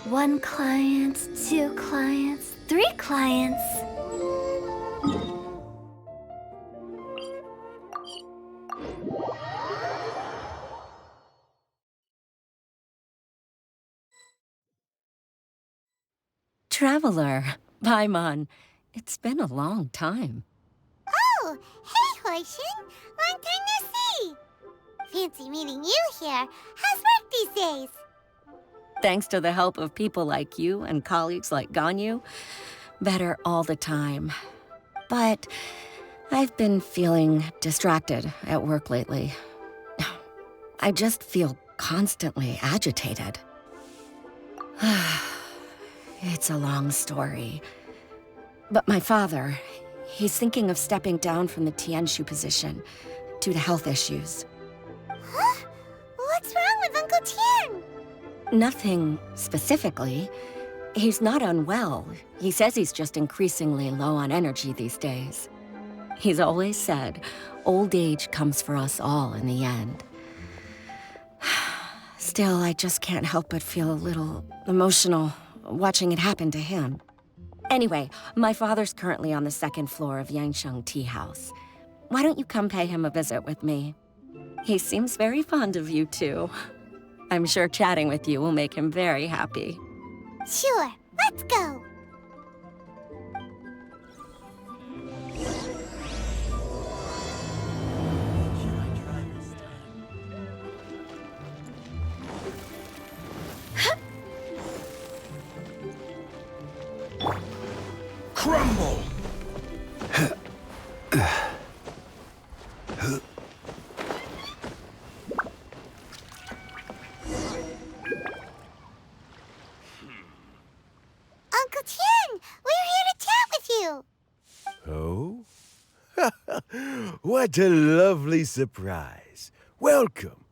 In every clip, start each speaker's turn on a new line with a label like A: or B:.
A: 1 client, 2 clients, 3 clients.
B: Traveler, Paimon, it's been a long time.
C: Oh, hey, Hoishin. Long time no see. Fancy meeting you here. How's work these days?
B: Thanks to the help of people like you and colleagues like Ganyu, better all the time. But I've been feeling distracted at work lately. I just feel constantly agitated. It's a long story. But my father, he's thinking of stepping down from the Tianshu position due to health issues.
C: Huh? What's wrong with Uncle Tian?
B: Nothing specifically. He's not unwell. He says he's just increasingly low on energy these days. He's always said, old age comes for us all in the end. Still, I just can't help but feel a little emotional watching it happen to him. Anyway, my father's currently on the 2nd floor of Yangsheng Tea House. Why don't you come pay him a visit with me? He seems very fond of you, too. I'm sure chatting with you will make him very happy.
C: Sure, let's go.
D: Crumble!
C: Uncle Tian, we're here to chat with you.
D: Oh? What a lovely surprise. Welcome.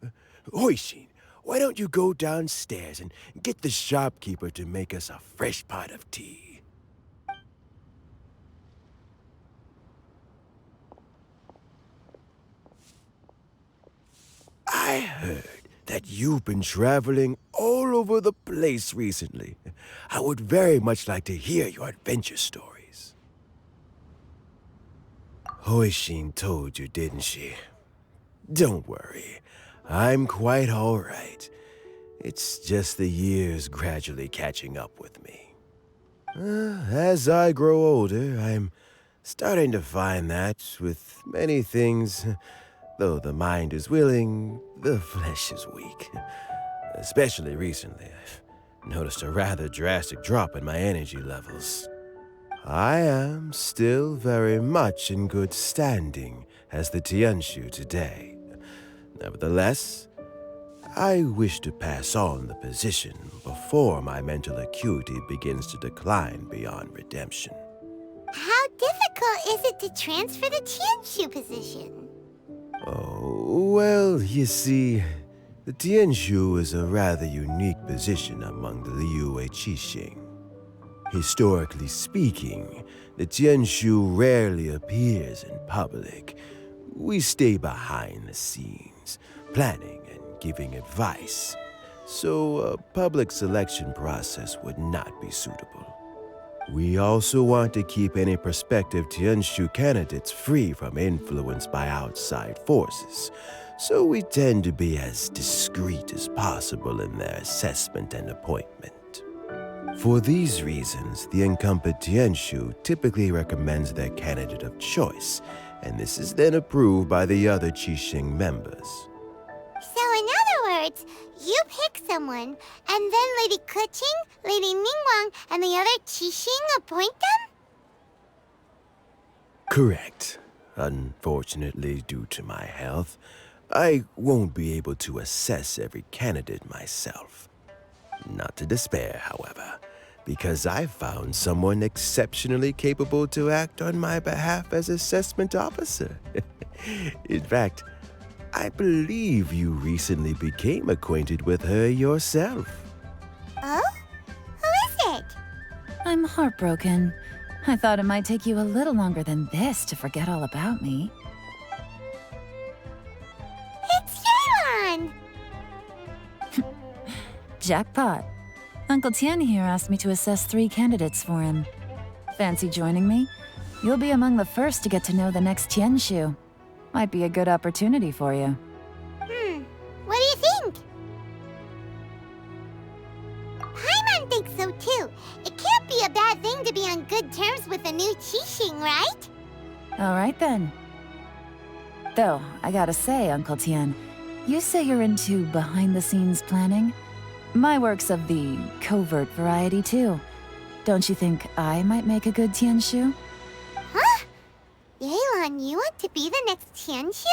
D: Hoishin, why don't you go downstairs and get the shopkeeper to make us a fresh pot of tea? I heard that you've been traveling all over the place recently. I would very much like to hear your adventure stories. Hoishin told you, didn't she? Don't worry. I'm quite all right. It's just the years gradually catching up with me. As I grow older, I'm starting to find that with many things, though the mind is willing, the flesh is weak. Especially recently, I've noticed a rather drastic drop in my energy levels. I am still very much in good standing as the Tianshu today. Nevertheless, I wish to pass on the position before my mental acuity begins to decline beyond redemption.
C: How difficult is it to transfer the Tianshu position?
D: Oh, well, you see, the Tianshu is a rather unique position among the Liyue Qixing. Historically speaking, the Tianshu rarely appears in public. We stay behind the scenes, planning and giving advice, so a public selection process would not be suitable. We also want to keep any prospective Tianshu candidates free from influence by outside forces, so we tend to be as discreet as possible in their assessment and appointment. For these reasons, the incumbent Tianshu typically recommends their candidate of choice, and this is then approved by the other Qixing members.
C: So in other words, you pick someone, and then Lady Keqing, Lady Ningguang, and the other Qixing appoint them?
D: Correct. Unfortunately, due to my health, I won't be able to assess every candidate myself. Not to despair, however, because I found someone exceptionally capable to act on my behalf as assessment officer. In fact, I believe you recently became acquainted with her yourself.
C: Oh? Who is it?
A: I'm heartbroken. I thought it might take you a little longer than this to forget all about me.
C: It's Yelan!
A: Jackpot. Uncle Tian here asked me to assess 3 candidates for him. Fancy joining me? You'll be among the first to get to know the next Tianshu. Might be a good opportunity for you.
C: What do you think? Paimon thinks so too. It can't be a bad thing to be on good terms with a new Qixing, right?
A: Alright then. Though, I gotta say, Uncle Tian, you say you're into behind-the-scenes planning? My work's of the covert variety too. Don't you think I might make a good Tianshu?
C: Huh? Yelan, you want to be the next Tianshu?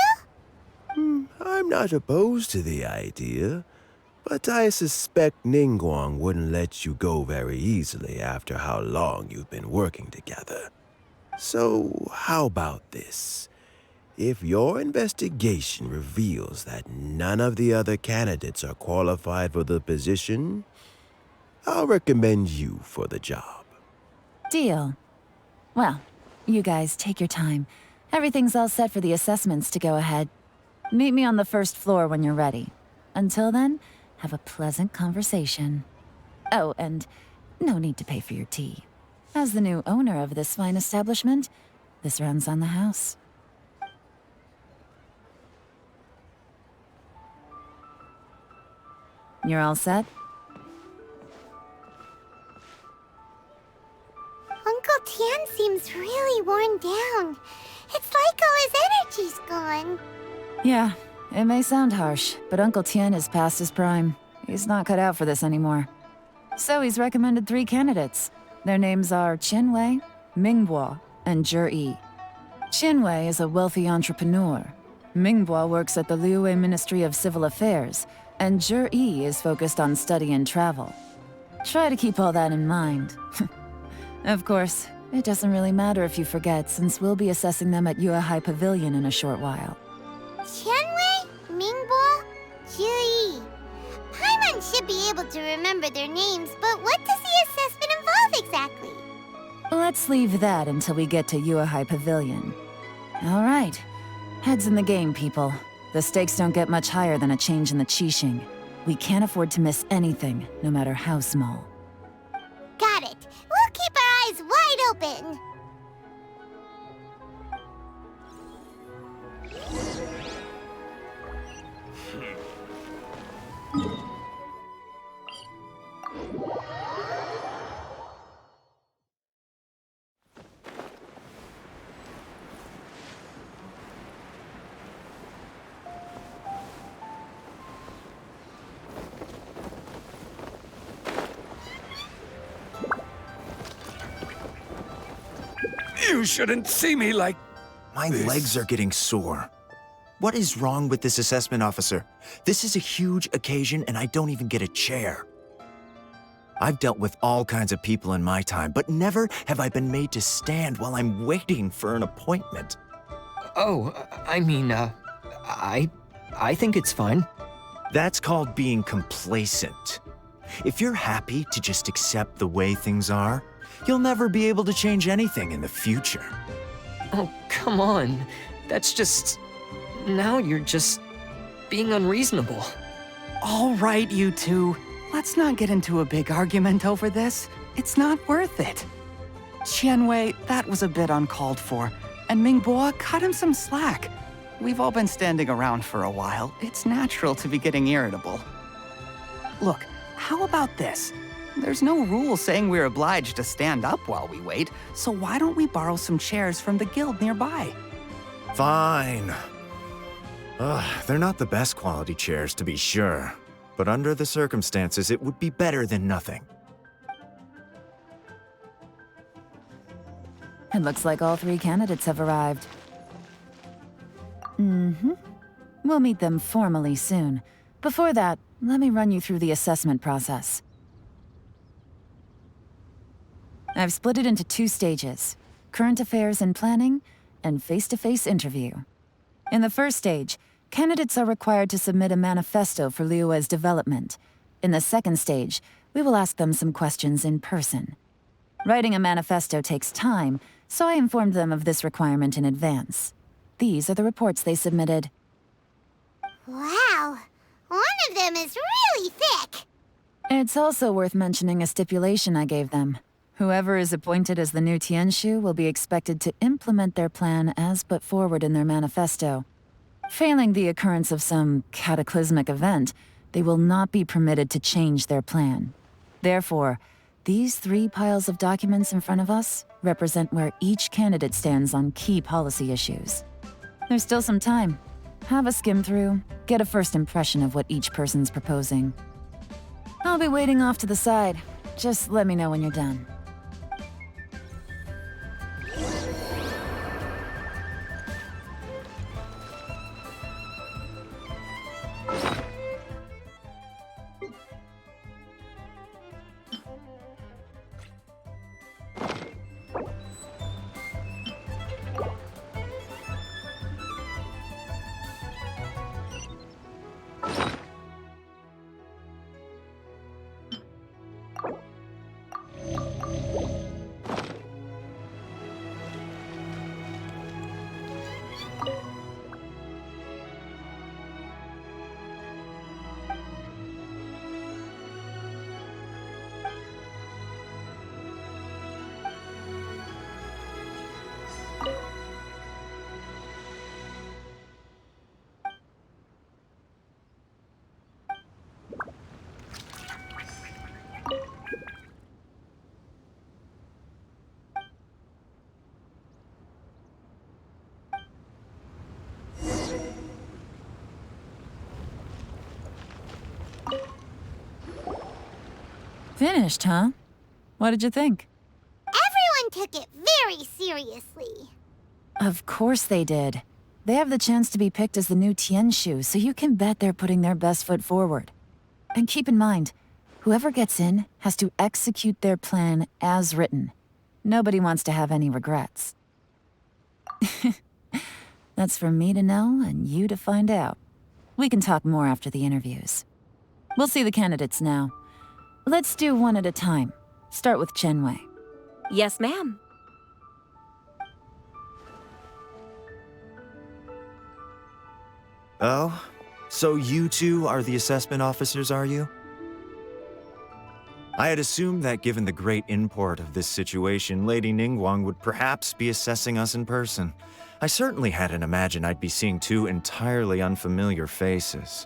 D: I'm not opposed to the idea, but I suspect Ningguang wouldn't let you go very easily after how long you've been working together. So, how about this? If your investigation reveals that none of the other candidates are qualified for the position, I'll recommend you for the job.
A: Deal. Well, you guys take your time. Everything's all set for the assessments to go ahead. Meet me on the first floor when you're ready. Until then, have a pleasant conversation. Oh, and no need to pay for your tea. As the new owner of this fine establishment, this runs on the house. You're all set?
C: Uncle Tian seems really worn down. It's like all his energy's gone.
A: Yeah, it may sound harsh, but Uncle Tian is past his prime. He's not cut out for this anymore. So he's recommended 3 candidates. Their names are Qianwei, Mingbo, and Zhi. Qianwei is a wealthy entrepreneur. Mingbo works at the Liyue Ministry of Civil Affairs, and Zhi is focused on study and travel. Try to keep all that in mind. Of course, it doesn't really matter if you forget, since we'll be assessing them at Yuehai Pavilion in a short while.
C: Qianwei, Mingbo, Zhi. Paimon should be able to remember their names, but what does the assessment involve exactly?
A: Let's leave that until we get to Yuehai Pavilion. All right. Heads in the game, people. The stakes don't get much higher than a change in the Qixing. We can't afford to miss anything, no matter how small.
C: Got it. We'll keep our eyes wide open.
E: You shouldn't see me like
F: My
E: this.
F: legs are getting sore. What is wrong with this assessment officer? This is a huge occasion and I don't even get a chair. I've dealt with all kinds of people in my time, but never have I been made to stand while I'm waiting for an appointment.
G: Oh, I mean, I think it's fine.
F: That's called being complacent. If you're happy to just accept the way things are, you'll never be able to change anything in the future.
G: Oh, come on. That's just... Now you're just being unreasonable.
H: All right, you two. Let's not get into a big argument over this. It's not worth it. Qianwei, that was a bit uncalled for. And Mingbo, cut him some slack. We've all been standing around for a while. It's natural to be getting irritable. Look, how about this? There's no rule saying we're obliged to stand up while we wait, so why don't we borrow some chairs from the guild nearby?
F: Fine. They're not the best quality chairs, to be sure. But under the circumstances, it would be better than nothing.
A: It looks like all 3 candidates have arrived. We'll meet them formally soon. Before that, let me run you through the assessment process. I've split it into 2 stages: current affairs and planning, and face-to-face interview. In the first stage, candidates are required to submit a manifesto for Liyue's development. In the second stage, we will ask them some questions in person. Writing a manifesto takes time, so I informed them of this requirement in advance. These are the reports they submitted.
C: Wow, one of them is really thick.
A: It's also worth mentioning a stipulation I gave them. Whoever is appointed as the new Tianshu will be expected to implement their plan as put forward in their manifesto. Failing the occurrence of some cataclysmic event, they will not be permitted to change their plan. Therefore, these 3 piles of documents in front of us represent where each candidate stands on key policy issues. There's still some time. Have a skim through, get a first impression of what each person's proposing. I'll be waiting off to the side. Just let me know when you're done. Finished, huh? What did you think?
C: Everyone took it very seriously.
A: Of course they did. They have the chance to be picked as the new Tianshu, so you can bet they're putting their best foot forward. And keep in mind, whoever gets in has to execute their plan as written. Nobody wants to have any regrets. That's for me to know and you to find out. We can talk more after the interviews. We'll see the candidates now. Let's do one at a time. Start with Chenwei.
B: Yes, ma'am.
F: Oh? So you two are the assessment officers, are you? I had assumed that given the great import of this situation, Lady Ningguang would perhaps be assessing us in person. I certainly hadn't imagined I'd be seeing 2 entirely unfamiliar faces.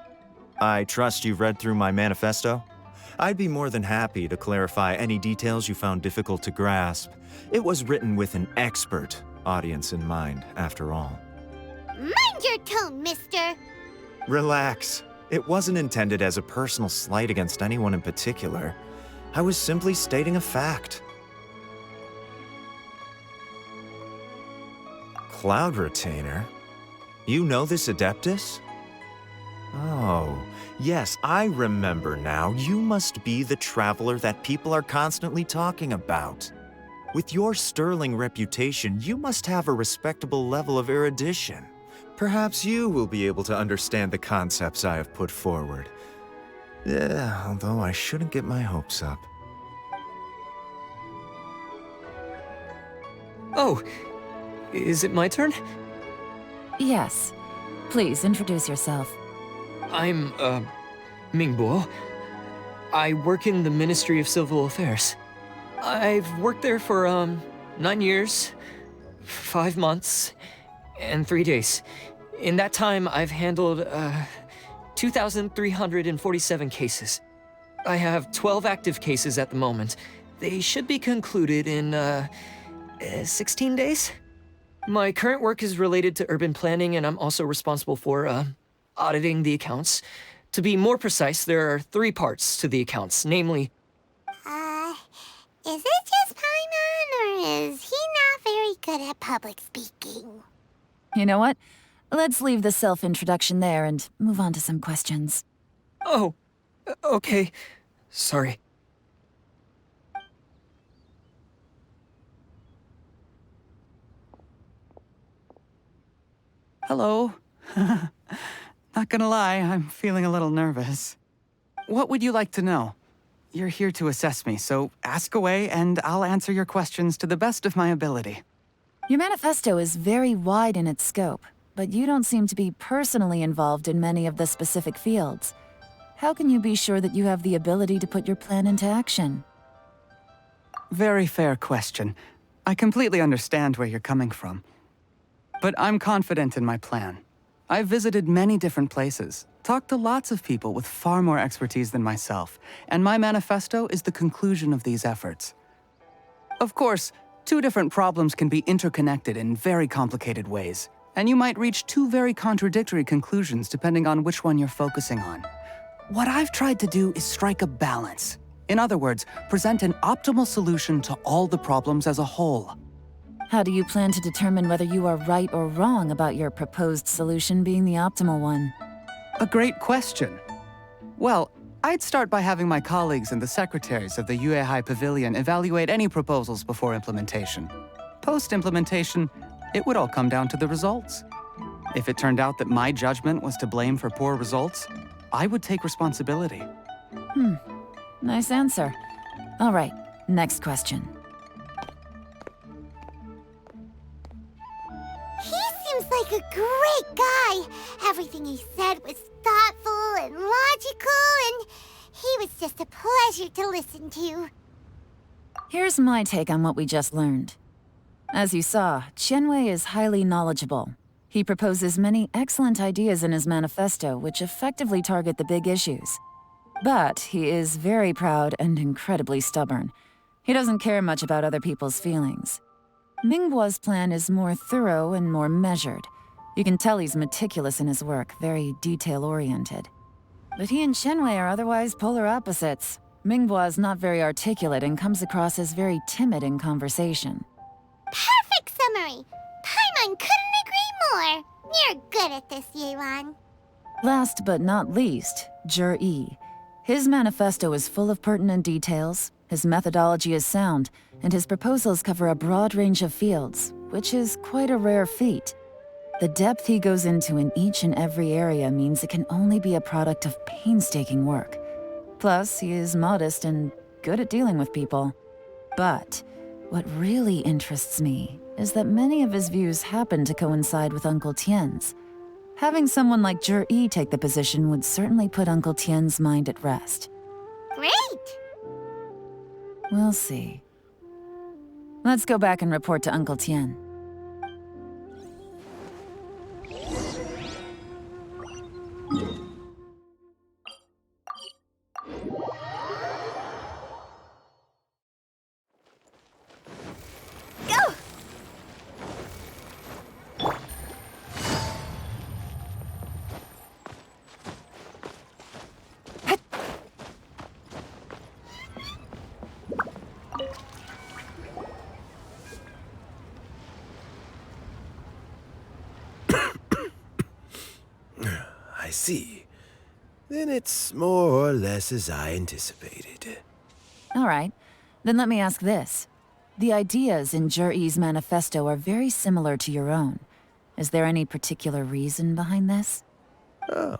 F: I trust you've read through my manifesto? I'd be more than happy to clarify any details you found difficult to grasp. It was written with an expert audience in mind, after all.
C: Mind your tone, mister.
F: Relax. It wasn't intended as a personal slight against anyone in particular. I was simply stating a fact. Cloud Retainer? You know this Adeptus? Oh, yes, I remember now. You must be the traveler that people are constantly talking about. With your sterling reputation, you must have a respectable level of erudition. Perhaps you will be able to understand the concepts I have put forward. Yeah, although I shouldn't get my hopes up.
G: Oh, is it my turn?
A: Yes. Please introduce yourself.
G: I'm, Mingbo. I work in the Ministry of Civil Affairs. I've worked there for, 9 years, 5 months, and 3 days. In that time, I've handled, 2,347 cases. I have 12 active cases at the moment. They should be concluded in, 16 days? My current work is related to urban planning, and I'm also responsible for, auditing the accounts. To be more precise, there are 3 parts to the accounts, namely...
C: Is it just Paimon, or is he not very good at public speaking?
A: You know what? Let's leave the self-introduction there and move on to some questions.
G: Oh, okay. Sorry.
H: Hello. Not gonna lie, I'm feeling a little nervous. What would you like to know? You're here to assess me, so ask away and I'll answer your questions to the best of my ability.
A: Your manifesto is very wide in its scope, but you don't seem to be personally involved in many of the specific fields. how can you be sure that you have the ability to put your plan into action?
H: Very fair question. I completely understand where you're coming from. But I'm confident in my plan. I've visited many different places, talked to lots of people with far more expertise than myself, and my manifesto is the conclusion of these efforts. Of course, two different problems can be interconnected in very complicated ways, and you might reach two very contradictory conclusions depending on which one you're focusing on. What I've tried to do is strike a balance. In other words, present an optimal solution to all the problems as a whole.
A: How do you plan to determine whether you are right or wrong about your proposed solution being the optimal one?
H: A great question. Well, I'd start by having my colleagues and the secretaries of the Liyue High Pavilion evaluate any proposals before implementation. Post-implementation, it would all come down to the results. If it turned out that my judgment was to blame for poor results, I would take responsibility.
A: Nice answer. All right, next question.
C: He seems like a great guy. Everything he said was thoughtful and logical, and he was just a pleasure to listen to.
A: Here's my take on what we just learned. As you saw, Qianwei is highly knowledgeable. He proposes many excellent ideas in his manifesto which effectively target the big issues. But he is very proud and incredibly stubborn. He doesn't care much about other people's feelings. Mingbuo's plan is more thorough and more measured. You can tell he's meticulous in his work, very detail-oriented. But he and Qianwei are otherwise polar opposites. Mingbuo is not very articulate and comes across as very timid in conversation.
C: Perfect summary! Paimon couldn't agree more! You're good at this, Yelan.
A: Last but not least, Yi. His manifesto is full of pertinent details, his methodology is sound, and his proposals cover a broad range of fields, which is quite a rare feat. The depth he goes into in each and every area means it can only be a product of painstaking work. Plus, he is modest and good at dealing with people. But what really interests me is that many of his views happen to coincide with Uncle Tien's. Having someone like Yi take the position would certainly put Uncle Tien's mind at rest.
C: Great!
A: We'll see. Let's go back and report to Uncle Tien.
C: Go!
D: I see. Then it's more or less as I anticipated.
A: All right, then let me ask this. The ideas in Yi's manifesto are very similar to your own. Is there any particular reason behind this?
D: Oh,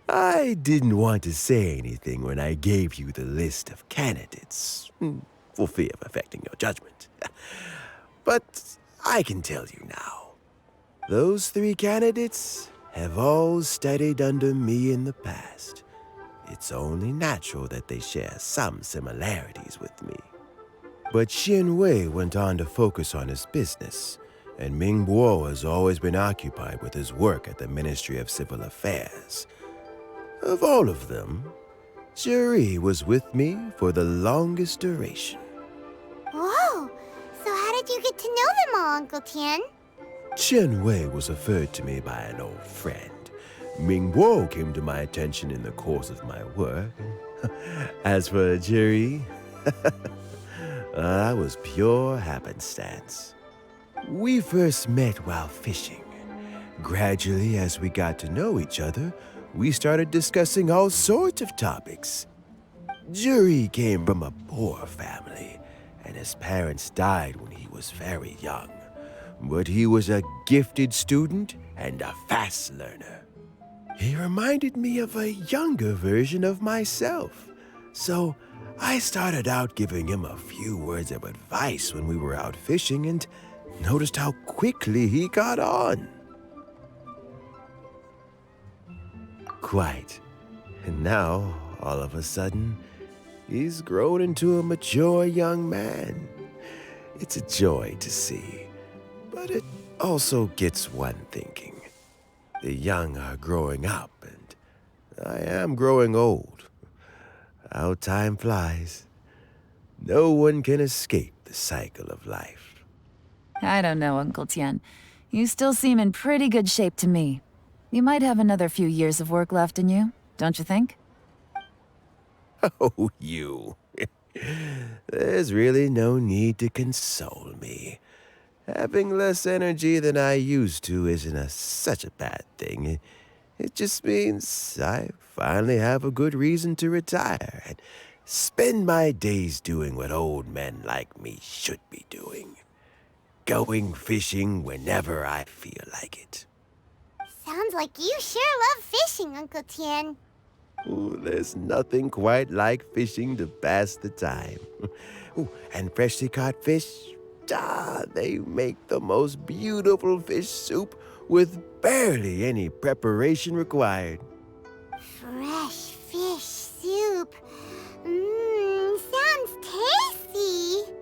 D: I didn't want to say anything when I gave you the list of candidates, for fear of affecting your judgment. But I can tell you now. Those 3 candidates have all studied under me in the past. It's only natural that they share some similarities with me. But Qianwei went on to focus on his business, and Mingbuo has always been occupied with his work at the Ministry of Civil Affairs. Of all of them, Yi was with me for the longest duration.
C: Whoa! So how did you get to know them all, Uncle Tien?
D: Qianwei was referred to me by an old friend. Mingguo came to my attention in the course of my work. As for Yi, that was pure happenstance. We first met while fishing. Gradually, as we got to know each other, we started discussing all sorts of topics. Yi came from a poor family, and his parents died when he was very young. But he was a gifted student and a fast learner. He reminded me of a younger version of myself. So I started out giving him a few words of advice when we were out fishing and noticed how quickly he got on. Quite. And now, all of a sudden, he's grown into a mature young man. It's a joy to see, but it also gets one thinking. The young are growing up, and I am growing old. How time flies. No one can escape the cycle of life.
A: I don't know, Uncle Tian. You still seem in pretty good shape to me. You might have another few years of work left in you, don't you think?
D: Oh, you. There's really no need to console me. Having less energy than I used to isn't such a bad thing. It just means I finally have a good reason to retire and spend my days doing what old men like me should be doing. Going fishing whenever I feel like it.
C: Sounds like you sure love fishing, Uncle Tian.
D: Ooh, there's nothing quite like fishing to pass the time. Ooh, and freshly caught fish, they make the most beautiful fish soup with barely any preparation required.
C: Fresh fish soup. Sounds tasty.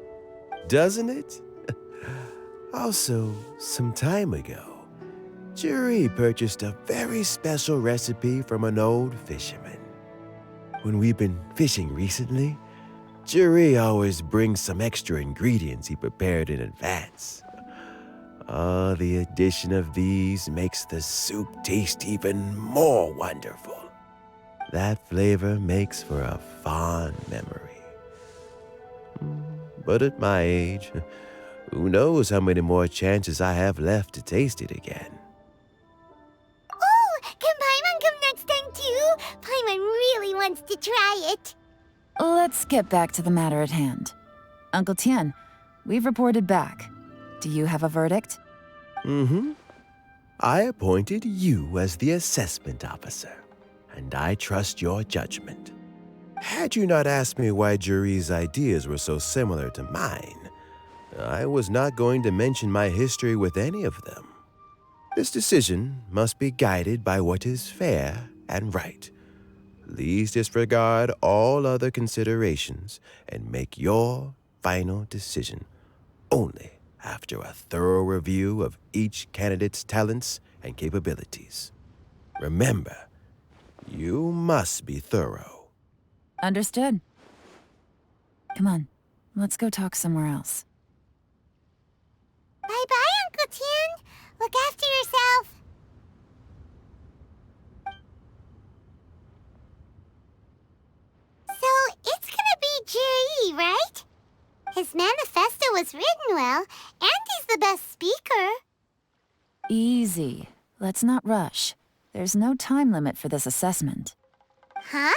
D: Doesn't it? Also, some time ago, Juri purchased a very special recipe from an old fisherman. When we've been fishing recently, Juri always brings some extra ingredients he prepared in advance. The addition of these makes the soup taste even more wonderful. That flavor makes for a fond memory. But at my age, who knows how many more chances I have left to taste it again.
C: Oh, can Paimon come next time too? Paimon really wants to try it.
A: Let's get back to the matter at hand. Uncle Tian, we've reported back. Do you have a verdict?
D: I appointed you as the assessment officer, and I trust your judgment. Had you not asked me why Juri's ideas were so similar to mine, I was not going to mention my history with any of them. This decision must be guided by what is fair and right. Please disregard all other considerations and make your final decision only after a thorough review of each candidate's talents and capabilities. Remember, you must be thorough.
A: Understood. Come on, let's go talk somewhere else.
C: Bye-bye, Uncle Tian. Look after yourself. So, it's gonna be Jiri, right? His manifesto was written well, and he's the best speaker.
A: Easy. Let's not rush. There's no time limit for this assessment.
C: Huh?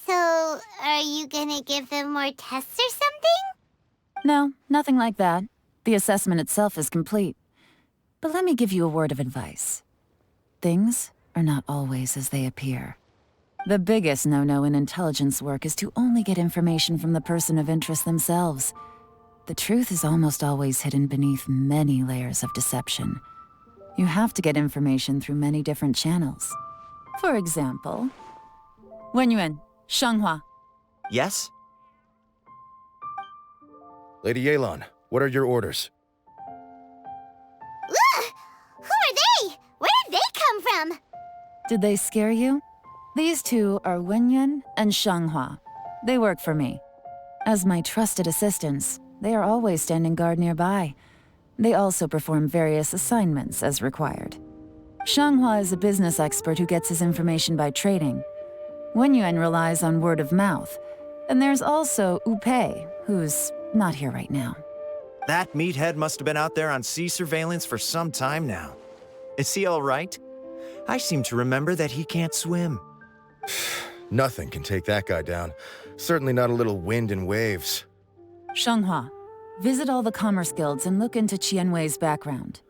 C: So, are you gonna give them more tests or something?
A: No, nothing like that. The assessment itself is complete. But let me give you a word of advice. Things are not always as they appear. The biggest no-no in intelligence work is to only get information from the person of interest themselves. The truth is almost always hidden beneath many layers of deception. You have to get information through many different channels. For example, Wenyuan, Shanghua.
F: Yes?
I: Lady Yelan, what are your orders?
C: Ugh! Who are they? Where did they come from?
A: Did they scare you? These two are Wenyuan and Shanghua. They work for me. As my trusted assistants, they are always standing guard nearby. They also perform various assignments as required. Shanghua is a business expert who gets his information by trading. Wenyuan relies on word of mouth. And there's also Upei, who's not here right now.
F: That meathead must have been out there on sea surveillance for some time now. Is he all right? I seem to remember that he can't swim.
I: Nothing can take that guy down. Certainly not a little wind and waves.
A: Shanghua, visit all the commerce guilds and look into Qianwei's background.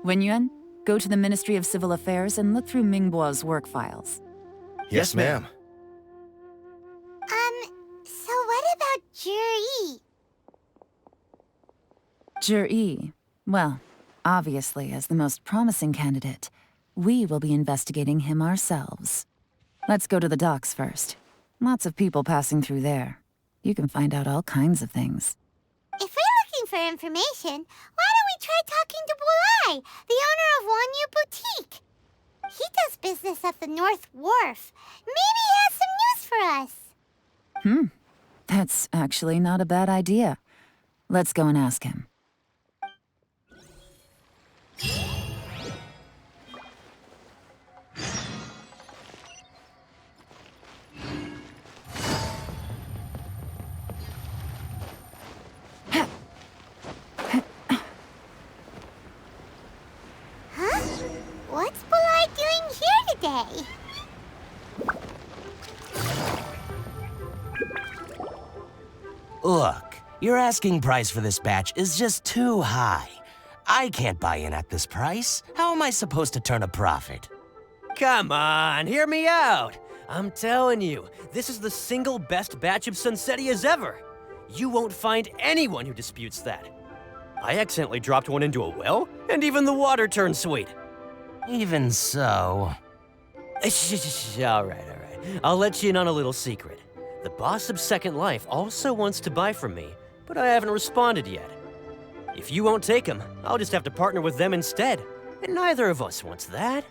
A: Wenyuan, go to the Ministry of Civil Affairs and look through Mingbo's work files.
I: Yes, ma'am.
C: So what about Juri?
A: Juri, well, obviously as the most promising candidate, we will be investigating him ourselves. Let's go to the docks first. Lots of people passing through there. You can find out all kinds of things.
C: If we're looking for information, why don't we try talking to Bulai, the owner of Wanyu Boutique? He does business at the North Wharf. Maybe he has some news for us.
A: That's actually not a bad idea. Let's go and ask him.
C: Huh? What's Bulai doing here today?
J: Look, your asking price for this batch is just too high. I can't buy in at this price. How am I supposed to turn a profit?
K: Come on, hear me out. I'm telling you, this is the single best batch of Sunsetias ever. You won't find anyone who disputes that. I accidentally dropped one into a well, and even the water turned sweet.
J: Even so...
K: All right. I'll let you in on a little secret. The boss of Second Life also wants to buy from me, but I haven't responded yet. If you won't take him, I'll just have to partner with them instead, and neither of us wants that.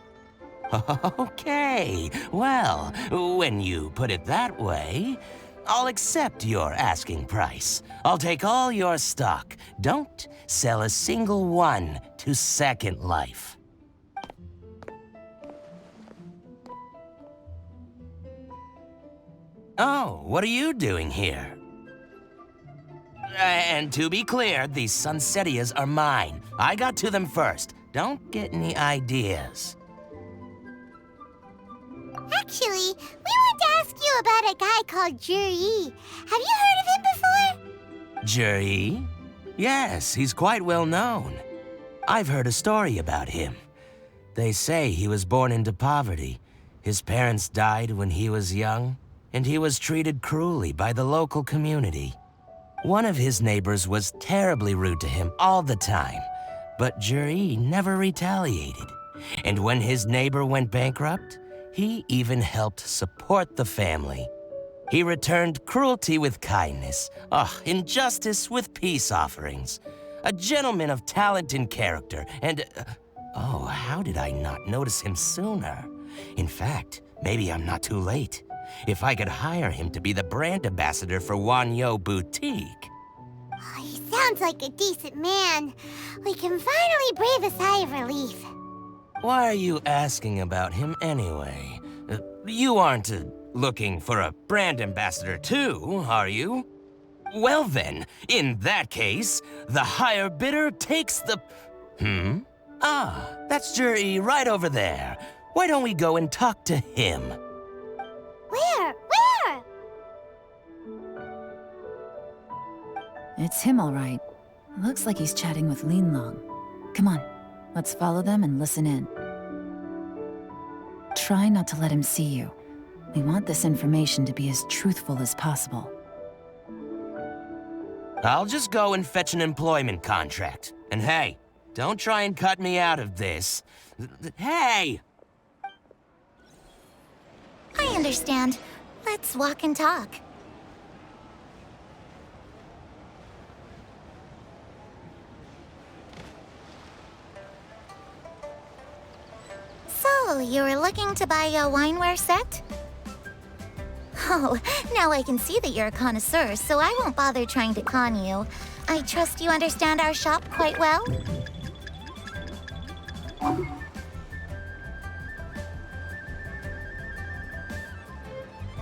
J: Okay, well, when you put it that way, I'll accept your asking price. I'll take all your stock. Don't sell a single one to Second Life. Oh, what are you doing here? And to be clear, these Sunsetias are mine. I got to them first. Don't get any ideas.
C: Actually, we want to ask you about a guy called Juri. Have you heard of him before?
J: Juri? Yes, he's quite well known. I've heard a story about him. They say he was born into poverty. His parents died when he was young, and he was treated cruelly by the local community. One of his neighbors was terribly rude to him all the time, but Juri never retaliated. And when his neighbor went bankrupt, he even helped support the family. He returned cruelty with kindness, injustice with peace offerings. A gentleman of talent and character, and... how did I not notice him sooner? In fact, maybe I'm not too late. If I could hire him to be the brand ambassador for Wanyu Boutique.
C: Oh, he sounds like a decent man. We can finally breathe a sigh of relief.
J: Why are you asking about him anyway? You aren't looking for a brand ambassador too, are you? Well then, in that case, the higher bidder takes the... that's Juri right over there. Why don't we go and talk to him?
C: Where?
A: It's him, all right. Looks like he's chatting with Linlong. Come on, let's follow them and listen in. Try not to let him see you. We want this information to be as truthful as possible.
J: I'll just go and fetch an employment contract. And hey, don't try and cut me out of this. Hey!
C: I understand. Let's walk and talk. So, you were looking to buy a wineware set? Oh, now I can see that you're a connoisseur, so I won't bother trying to con you. I trust you understand our shop quite well?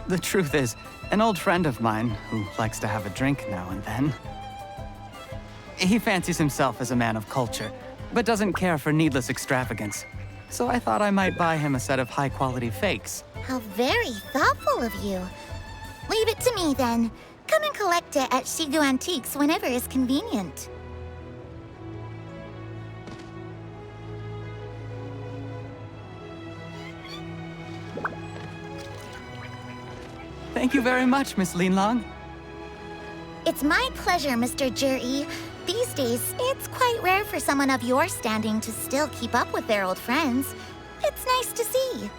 H: The truth is, an old friend of mine, who likes to have a drink now and then, he fancies himself as a man of culture, but doesn't care for needless extravagance. So I thought I might buy him a set of high-quality fakes.
C: How very thoughtful of you. Leave it to me, then. Come and collect it at Shigu Antiques whenever is convenient.
H: Thank you very much, Miss Linlong.
C: It's my pleasure, Mr. Juri. These days, it's quite rare for someone of your standing to still keep up with their old friends. It's nice to see.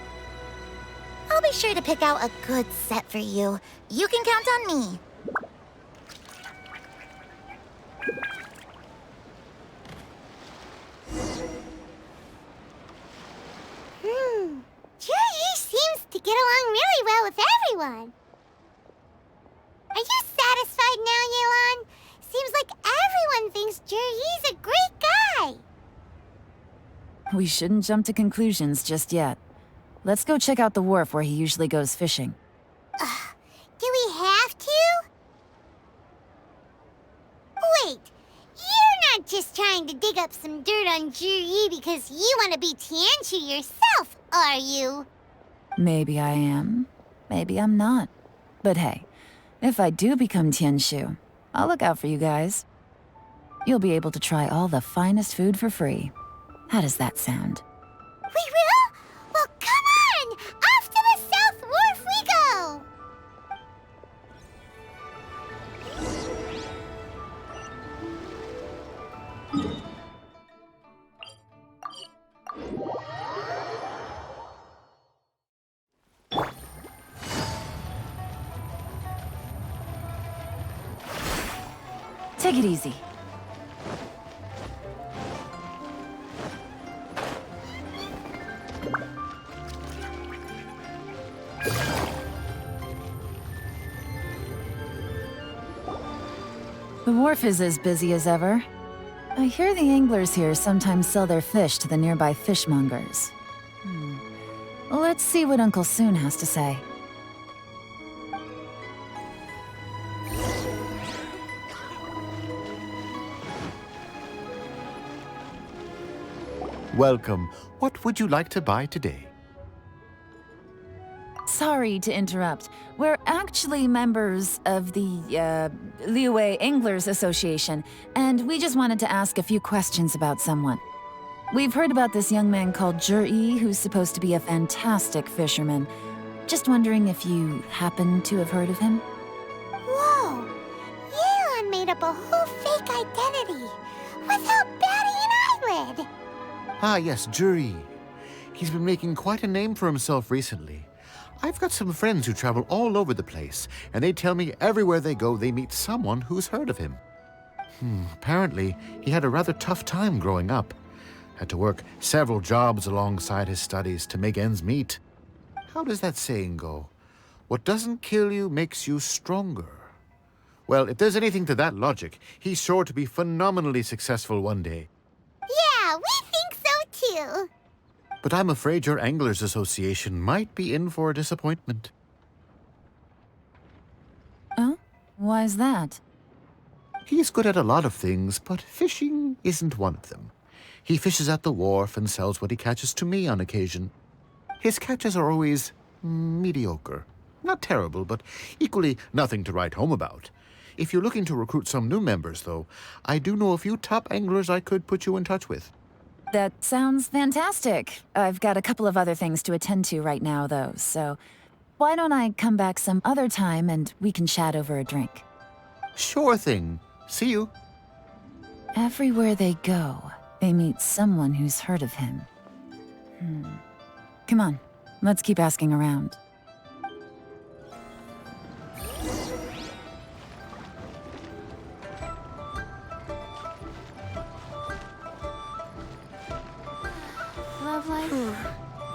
C: I'll be sure to pick out a good set for you. You can count on me. Yi seems to get along really well with everyone. Are you satisfied now, Yelan? Seems like everyone thinks Yi's a great guy.
A: We shouldn't jump to conclusions just yet. Let's go check out the wharf where he usually goes fishing.
C: Do we have to? Wait, you're not just trying to dig up some dirt on Yi because you want to be Tianshu yourself, are you?
A: Maybe I am. Maybe I'm not. But hey, if I do become Tianshu, I'll look out for you guys. You'll be able to try all the finest food for free. How does that sound?
C: We will? Well, come on! Off to the South Wharf we go!
A: Take it easy. The wharf is as busy as ever. I hear the anglers here sometimes sell their fish to the nearby fishmongers. Let's see what Uncle Soon has to say.
L: Welcome. What would you like to buy today?
A: Sorry to interrupt. We're actually members of the, Liyue Anglers Association, and we just wanted to ask a few questions about someone. We've heard about this young man called Yi, who's supposed to be a fantastic fisherman. Just wondering if you happen to have heard of him?
C: Whoa! Yelan made up a whole fake identity without batting an eyelid!
L: Ah, yes, Yi. He's been making quite a name for himself recently. I've got some friends who travel all over the place, and they tell me everywhere they go they meet someone who's heard of him. Apparently, he had a rather tough time growing up. Had to work several jobs alongside his studies to make ends meet. How does that saying go? What doesn't kill you makes you stronger. Well, if there's anything to that logic, he's sure to be phenomenally successful one day.
C: Yeah, we think so too.
L: But I'm afraid your Anglers Association might be in for a disappointment.
A: Oh? Why's that?
L: He's good at a lot of things, but fishing isn't one of them. He fishes at the wharf and sells what he catches to me on occasion. His catches are always mediocre. Not terrible, but equally nothing to write home about. If you're looking to recruit some new members, though, I do know a few top anglers I could put you in touch with.
A: That sounds fantastic. I've got a couple of other things to attend to right now, though, so why don't I come back some other time and we can chat over a drink?
L: Sure thing. See you.
A: Everywhere they go, they meet someone who's heard of him. Come on, let's keep asking around.
B: Love life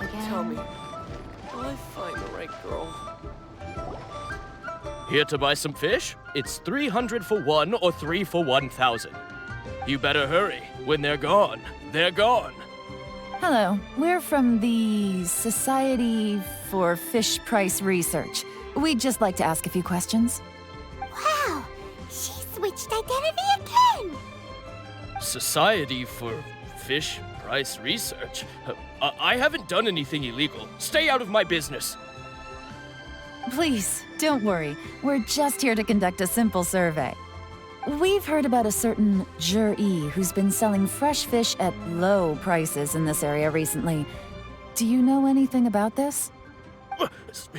B: again.
K: Tell me, will I find the right girl? Here to buy some fish? It's 300 for one or 3 for 1,000. You better hurry. When they're gone, they're gone.
A: Hello, we're from the Society for Fish Price Research. We'd just like to ask a few questions.
C: Wow, she switched identity again!
K: Society for Fish Price Research? I haven't done anything illegal. Stay out of my business.
A: Please, don't worry. We're just here to conduct a simple survey. We've heard about a certain Yi who's been selling fresh fish at low prices in this area recently. Do you know anything about this?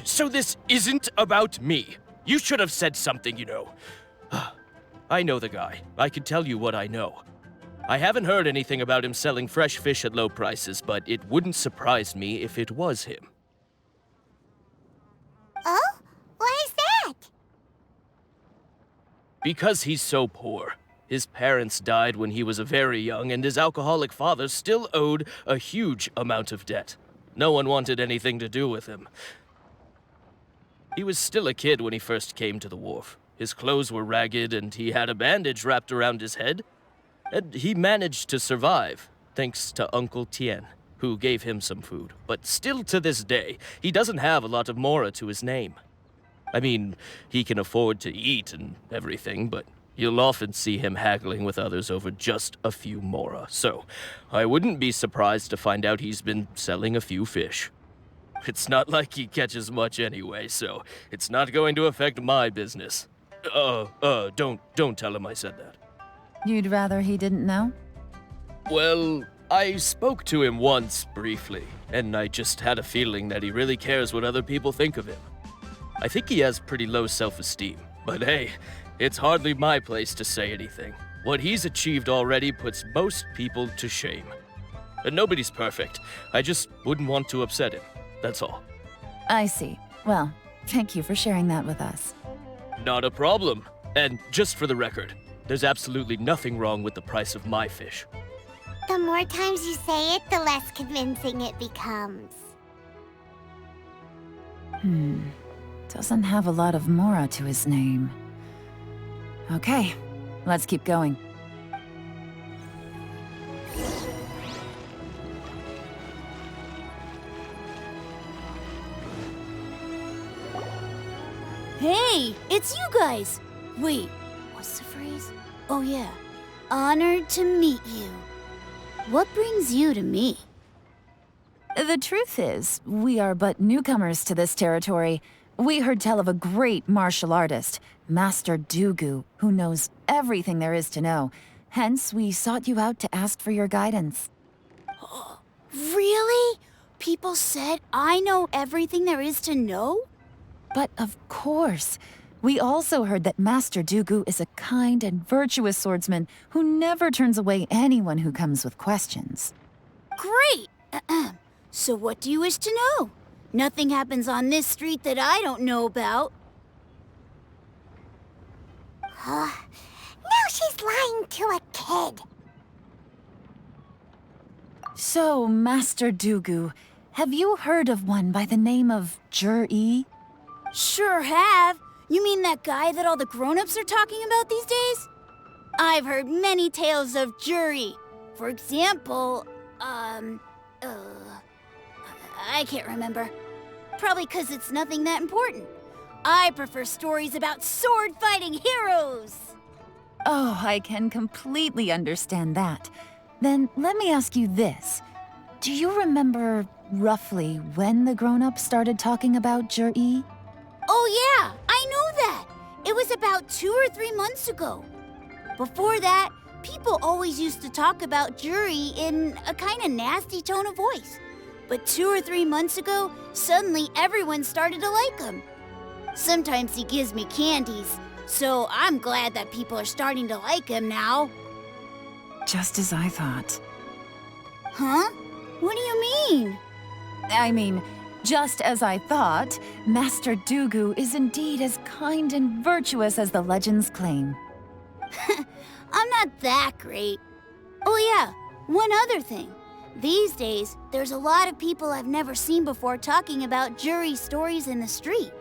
K: So this isn't about me. You should have said something, you know. I know the guy. I can tell you what I know. I haven't heard anything about him selling fresh fish at low prices, but it wouldn't surprise me if it was him.
M: Because he's so poor. His parents died when he was very young, and his alcoholic father still owed a huge amount of debt. No one wanted anything to do with him. He was still a kid when he first came to the wharf. His clothes were ragged, and he had a bandage wrapped around his head. And he managed to survive, thanks to Uncle Tien, who gave him some food. But still to this day, he doesn't have a lot of mora to his name. I mean, he can afford to eat and everything, but you'll often see him haggling with others over just a few mora. So, I wouldn't be surprised to find out he's been selling a few fish. It's not like he catches much anyway, so it's not going to affect my business. Don't tell him I said that.
A: You'd rather he didn't know?
M: Well, I spoke to him once, briefly, and I just had a feeling that he really cares what other people think of him. I think he has pretty low self-esteem, but hey, it's hardly my place to say anything. What he's achieved already puts most people to shame. And nobody's perfect. I just wouldn't want to upset him, that's all.
A: I see. Well, thank you for sharing that with us.
M: Not a problem. And just for the record, there's absolutely nothing wrong with the price of my fish.
C: The more times you say it, the less convincing it becomes.
A: Doesn't have a lot of mora to his name. Okay, let's keep going.
N: Hey, it's you guys! Wait, what's the phrase? Oh yeah, honored to meet you. What brings you to me?
A: The truth is, we are but newcomers to this territory. We heard tell of a great martial artist, Master Dugu, who knows everything there is to know. Hence, we sought you out to ask for your guidance.
N: Really? People said I know everything there is to know?
A: But of course. We also heard that Master Dugu is a kind and virtuous swordsman who never turns away anyone who comes with questions.
N: Great! So what do you wish to know? Nothing happens on this street that I don't know about.
C: Now she's lying to a kid.
A: So, Master Dugu, have you heard of one by the name of Jur-E?
N: Sure have. You mean that guy that all the grown-ups are talking about these days? I've heard many tales of Juri. For example, I can't remember. Probably 'cause it's nothing that important. I prefer stories about sword-fighting heroes.
A: Oh, I can completely understand that. Then let me ask you this. Do you remember roughly when the grown-ups started talking about Jur-E?
N: Oh yeah, I know that. It was about 2 or 3 months ago. Before that, people always used to talk about Juri in a kind of nasty tone of voice. But 2 or 3 months ago, suddenly everyone started to like him. Sometimes he gives me candies, so I'm glad that people are starting to like him now.
A: Just as I thought.
N: Huh? What do you mean?
A: I mean, just as I thought, Master Dugu is indeed as kind and virtuous as the legends claim.
N: I'm not that great. Oh yeah, one other thing. These days, there's a lot of people I've never seen before talking about Juri stories in the street.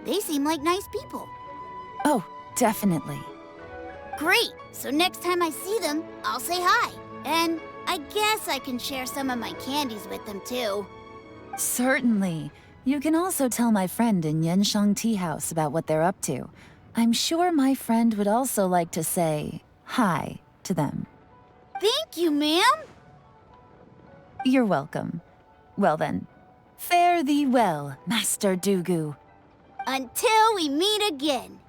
N: They seem like nice people.
A: Oh, definitely.
N: Great, so next time I see them, I'll say hi. And I guess I can share some of my candies with them too.
A: Certainly. You can also tell my friend in Yenshang Tea House about what they're up to. I'm sure my friend would also like to say hi to them.
N: Thank you, ma'am.
A: You're welcome. Well then, fare thee well, Master Dugu.
N: Until we meet again.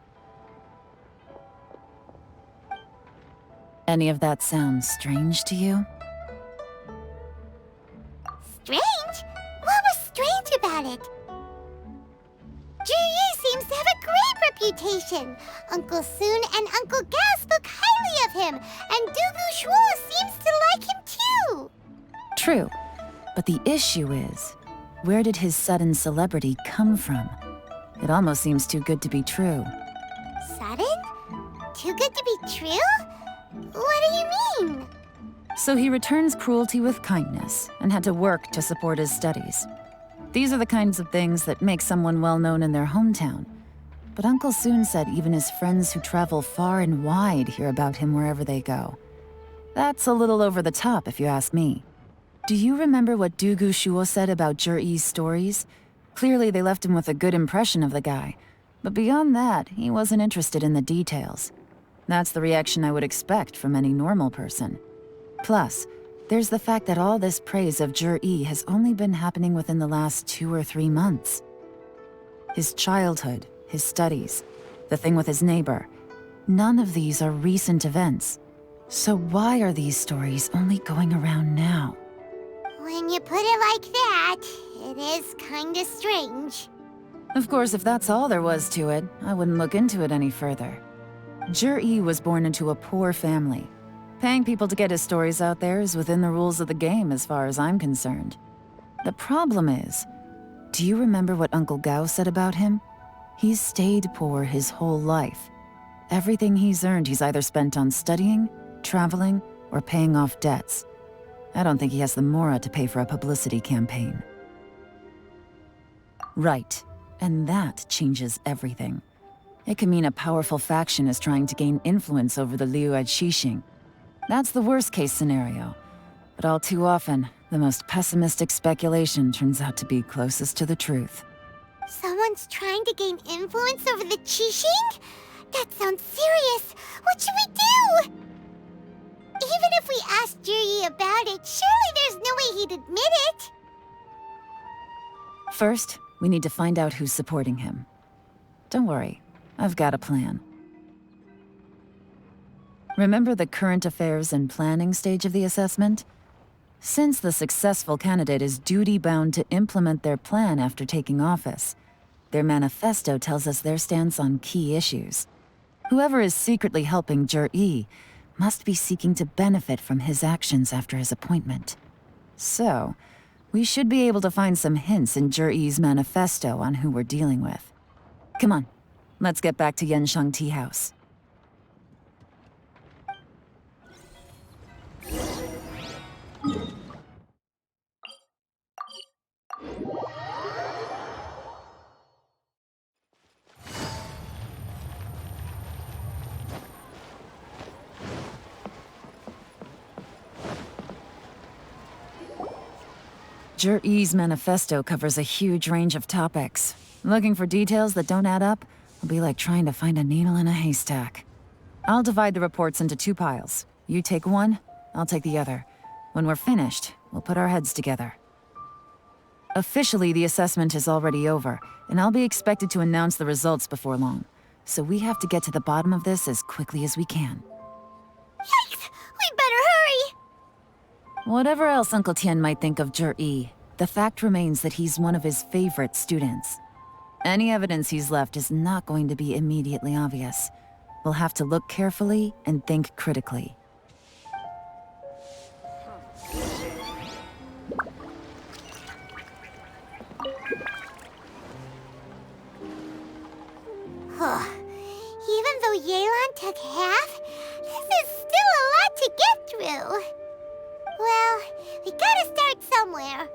A: Any of that sound strange to you?
C: Strange? What was strange about it? Juri seems to have a great reputation. Uncle Soon and Uncle Gas spoke highly of him, and Dugu Shuo seems to like him too.
A: True, but the issue is, where did his sudden celebrity come from? It almost seems too good to be true.
C: Sudden? Too good to be true? What do you mean?
A: So he returns cruelty with kindness and had to work to support his studies. These are the kinds of things that make someone well known in their hometown. But Uncle soon said even his friends who travel far and wide hear about him wherever they go. That's a little over the top, if you ask me. Do you remember what Dugu Shuo said about Jur-E's stories? Clearly they left him with a good impression of the guy. But beyond that, he wasn't interested in the details. That's the reaction I would expect from any normal person. Plus, there's the fact that all this praise of Jur-E has only been happening within the last 2 or 3 months. His childhood, his studies, the thing with his neighbor, none of these are recent events. So why are these stories only going around now?
C: When you put it like that, it is kinda strange.
A: Of course, if that's all there was to it, I wouldn't look into it any further. Jur-E was born into a poor family. Paying people to get his stories out there is within the rules of the game as far as I'm concerned. The problem is, do you remember what Uncle Gao said about him? He's stayed poor his whole life. Everything he's earned he's either spent on studying, traveling, or paying off debts. I don't think he has the mora to pay for a publicity campaign. Right, and that changes everything. It can mean a powerful faction is trying to gain influence over the Liyue Qixing. That's the worst-case scenario. But all too often, the most pessimistic speculation turns out to be closest to the truth.
C: Someone's trying to gain influence over the Qixing? That sounds serious. What should we do? Even if we asked Juri about it, surely there's no way he'd admit it.
A: First, we need to find out who's supporting him. Don't worry, I've got a plan. Remember the current affairs and planning stage of the assessment? Since the successful candidate is duty-bound to implement their plan after taking office, their manifesto tells us their stance on key issues. Whoever is secretly helping Jur-E must be seeking to benefit from his actions after his appointment. So, we should be able to find some hints in Jur-E's manifesto on who we're dealing with. Come on, let's get back to Yenshang Tea House. Jur-E's manifesto covers a huge range of topics. Looking for details that don't add up will be like trying to find a needle in a haystack. I'll divide the reports into 2 piles. You take one, I'll take the other. When we're finished, we'll put our heads together. Officially, the assessment is already over, and I'll be expected to announce the results before long. So we have to get to the bottom of this as quickly as we can.
C: Yikes! We better hurry!
A: Whatever else Uncle Tian might think of Jur-E, the fact remains that he's one of his favorite students. Any evidence he's left is not going to be immediately obvious. We'll have to look carefully and think critically.
C: Even though Yelan took half, this is still a lot to get through. Well, we gotta start somewhere.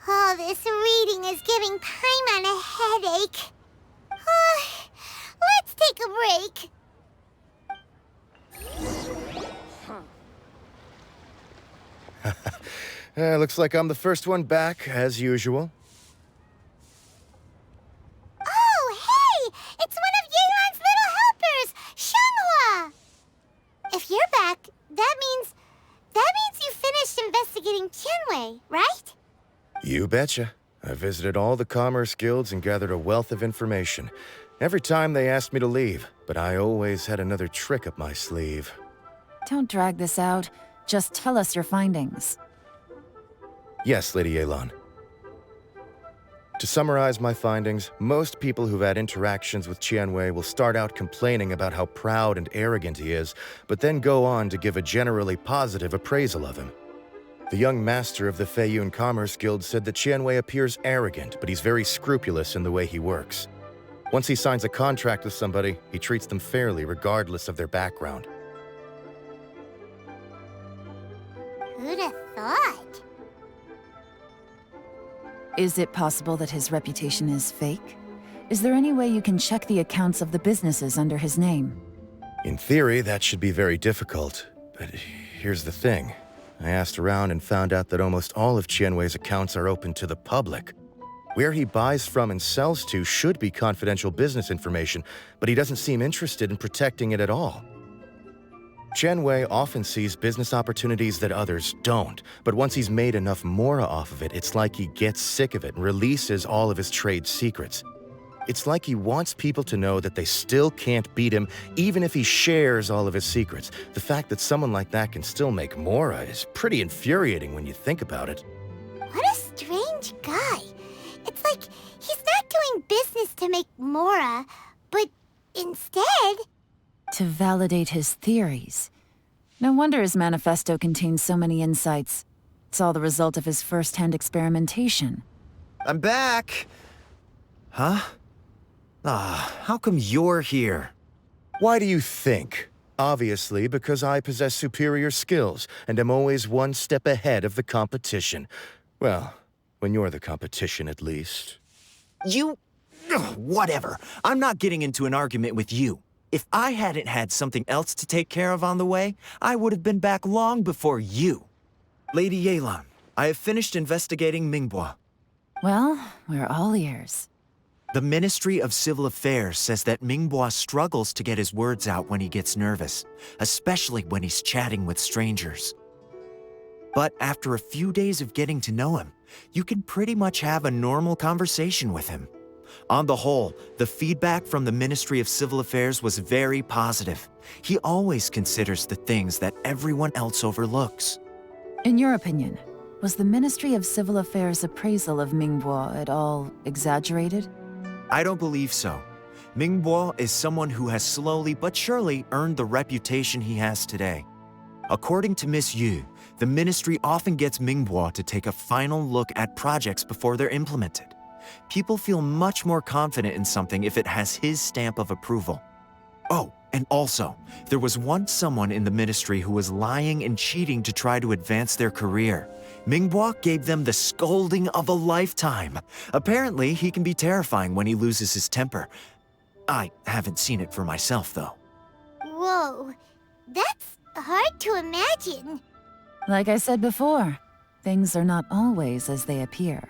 C: All this reading is giving Paimon a headache. Let's take a break.
I: Looks like I'm the first one back, as usual.
C: investigating Qianwei, right?
I: You betcha. I visited all the commerce guilds and gathered a wealth of information. Every time they asked me to leave, but I always had another trick up my sleeve.
A: Don't drag this out. Just tell us your findings.
I: Yes, Lady Yelan. To summarize my findings, most people who've had interactions with Qianwei will start out complaining about how proud and arrogant he is, but then go on to give a generally positive appraisal of him. The young master of the Feiyun Commerce Guild said that Qianwei appears arrogant, but he's very scrupulous in the way he works. Once he signs a contract with somebody, he treats them fairly regardless of their background.
C: Who'd have thought?
A: Is it possible that his reputation is fake? Is there any way you can check the accounts of the businesses under his name?
I: In theory, that should be very difficult. But here's the thing. I asked around and found out that almost all of Qianwei's accounts are open to the public. Where he buys from and sells to should be confidential business information, but he doesn't seem interested in protecting it at all. Qianwei often sees business opportunities that others don't, but once he's made enough mora off of it, it's like he gets sick of it and releases all of his trade secrets. It's like he wants people to know that they still can't beat him, even if he shares all of his secrets. The fact that someone like that can still make mora is pretty infuriating when you think about it.
C: What a strange guy. It's like he's not doing business to make mora, but instead...
A: To validate his theories. No wonder his manifesto contains so many insights. It's all the result of his first-hand experimentation.
F: I'm back! Huh? How come you're here?
I: Why do you think? Obviously, because I possess superior skills and am always one step ahead of the competition. Well, when you're the competition, at least.
F: You... Whatever. I'm not getting into an argument with you. If I hadn't had something else to take care of on the way, I would have been back long before you. Lady Yelan, I have finished investigating Mingbua.
A: Well, we're all ears.
F: The Ministry of Civil Affairs says that Mingbua struggles to get his words out when he gets nervous, especially when he's chatting with strangers. But after a few days of getting to know him, you can pretty much have a normal conversation with him. On the whole, the feedback from the Ministry of Civil Affairs was very positive. He always considers the things that everyone else overlooks.
A: In your opinion, was the Ministry of Civil Affairs' appraisal of Mingbua at all exaggerated?
F: I don't believe so. Mingbua is someone who has slowly but surely earned the reputation he has today. According to Miss Yu, the ministry often gets Mingbua to take a final look at projects before they're implemented. People feel much more confident in something if it has his stamp of approval. Oh, and also, there was once someone in the ministry who was lying and cheating to try to advance their career. Mingbua gave them the scolding of a lifetime. Apparently, he can be terrifying when he loses his temper. I haven't seen it for myself, though.
C: Whoa, that's hard to imagine.
A: Like I said before, things are not always as they appear.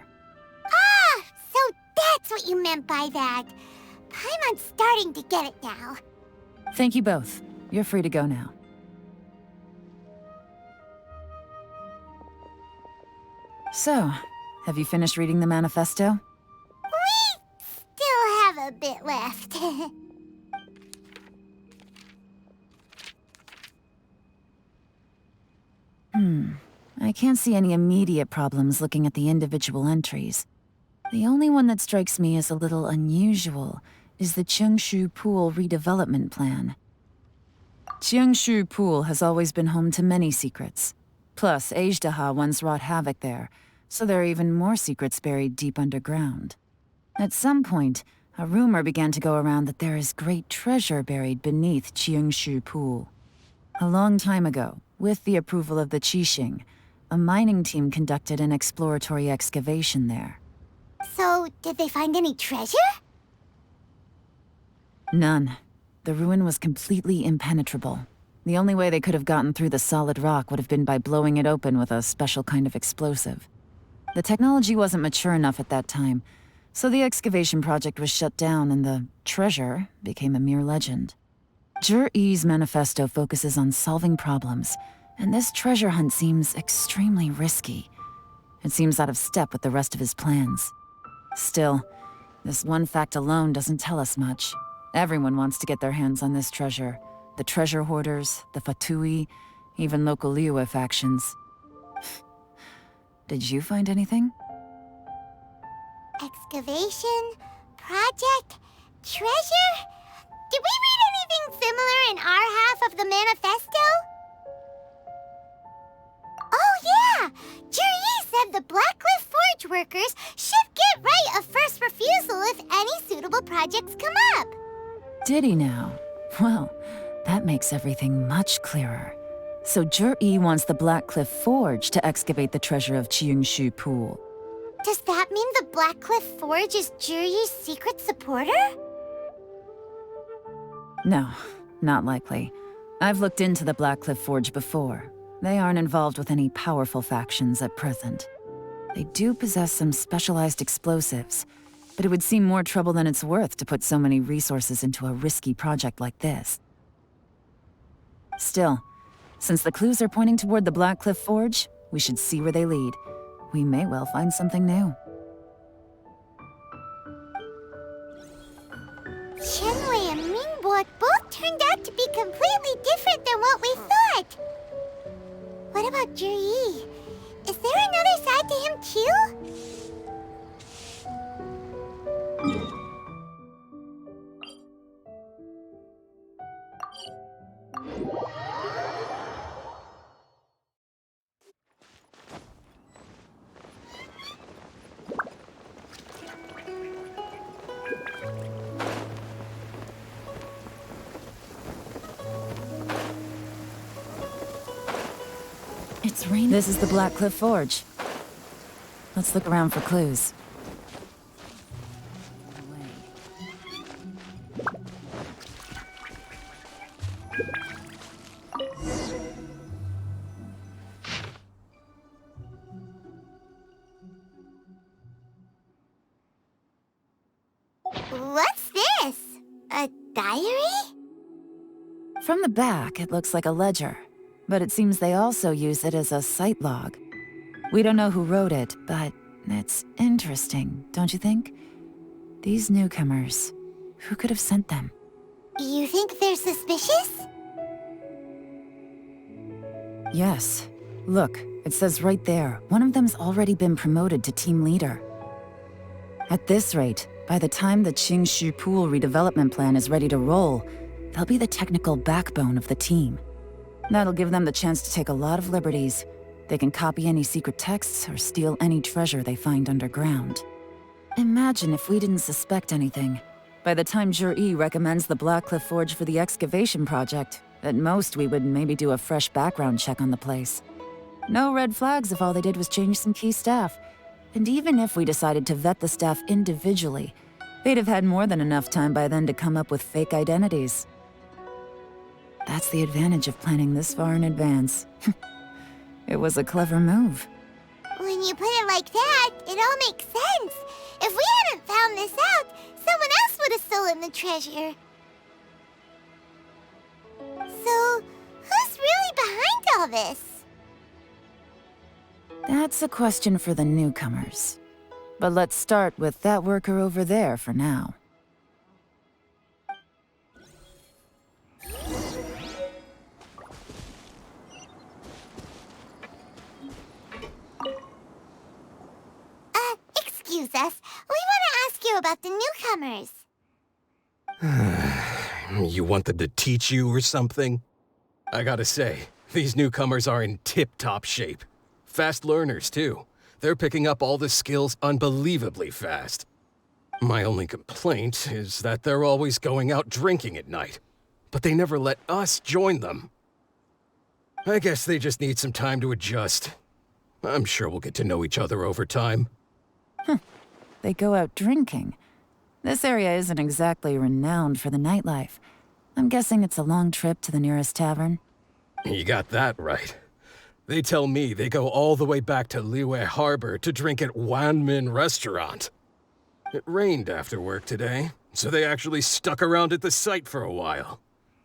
C: Ah, so that's what you meant by that. I'm starting to get it now.
A: Thank you both. You're free to go now. So, have you finished reading the manifesto?
C: We still have a bit left.
A: I can't see any immediate problems looking at the individual entries. The only one that strikes me as a little unusual is the Cheungshu Pool redevelopment plan. Cheungshu Pool has always been home to many secrets. Plus, Ajdaha once wrought havoc there, so there are even more secrets buried deep underground. At some point, a rumor began to go around that there is great treasure buried beneath Cheungshu Pool. A long time ago, with the approval of the Qixing, a mining team conducted an exploratory excavation there.
C: So, did they find any treasure?
A: None. The ruin was completely impenetrable. The only way they could have gotten through the solid rock would have been by blowing it open with a special kind of explosive. The technology wasn't mature enough at that time, so the excavation project was shut down and the treasure became a mere legend. Zhi Yi's manifesto focuses on solving problems, And this treasure hunt seems extremely risky. It seems out of step with the rest of his plans. Still, this one fact alone doesn't tell us much. Everyone wants to get their hands on this treasure. The treasure hoarders, the Fatui, even local Liyue factions. Did you find anything?
C: Excavation, project, treasure? Did we read anything similar in our half of the manifesto? Oh yeah! Juri said the Blackcliff Forge workers should get right of first refusal if any suitable projects come up.
A: Did he now? Well, that makes everything much clearer. So Juri wants the Blackcliff Forge to excavate the treasure of Qingshu Pool.
C: Does that mean the Blackcliff Forge is Juri's secret supporter?
A: No, not likely. I've looked into the Blackcliff Forge before. They aren't involved with any powerful factions at present. They do possess some specialized explosives, but it would seem more trouble than it's worth to put so many resources into a risky project like this. Still, since the clues are pointing toward the Blackcliff Forge, we should see where they lead. We may well find something new.
C: Shenwei and Mingbo both turned out to be completely different than what we thought. What about Juri? Is there another side to him too?
A: It's raining. This is the Blackcliff Forge. Let's look around for clues.
C: What's this? A diary?
A: From the back, it looks like a ledger, but it seems they also use it as a site log. We don't know who wrote it, but it's interesting, don't you think? These newcomers, who could have sent them?
C: You think they're suspicious?
A: Yes. Look, it says right there, one of them's already been promoted to team leader. At this rate, by the time the Qingshu Pool redevelopment plan is ready to roll, they'll be the technical backbone of the team. That'll give them the chance to take a lot of liberties. They can copy any secret texts or steal any treasure they find underground. Imagine if we didn't suspect anything. By the time Juri recommends the Blackcliff Forge for the excavation project, at most we would maybe do a fresh background check on the place. No red flags if all they did was change some key staff. And even if we decided to vet the staff individually, they'd have had more than enough time by then to come up with fake identities. That's the advantage of planning this far in advance. It was a clever move.
C: When you put it like that, it all makes sense. If we hadn't found this out, someone else would have stolen the treasure. So, who's really behind all this?
A: That's a question for the newcomers. But let's start with that worker over there for now.
C: Excuse us. We want to ask you about the newcomers.
E: You want them to teach you or something? I gotta say, these newcomers are in tip-top shape. Fast learners, too. They're picking up all the skills unbelievably fast. My only complaint is that they're always going out drinking at night. But they never let us join them. I guess they just need some time to adjust. I'm sure we'll get to know each other over time.
A: They go out drinking. This area isn't exactly renowned for the nightlife. I'm guessing it's a long trip to the nearest tavern.
E: You got that right. They tell me they go all the way back to Liyue Harbor to drink at Wanmin Restaurant. It rained after work today, so they actually stuck around at the site for a while.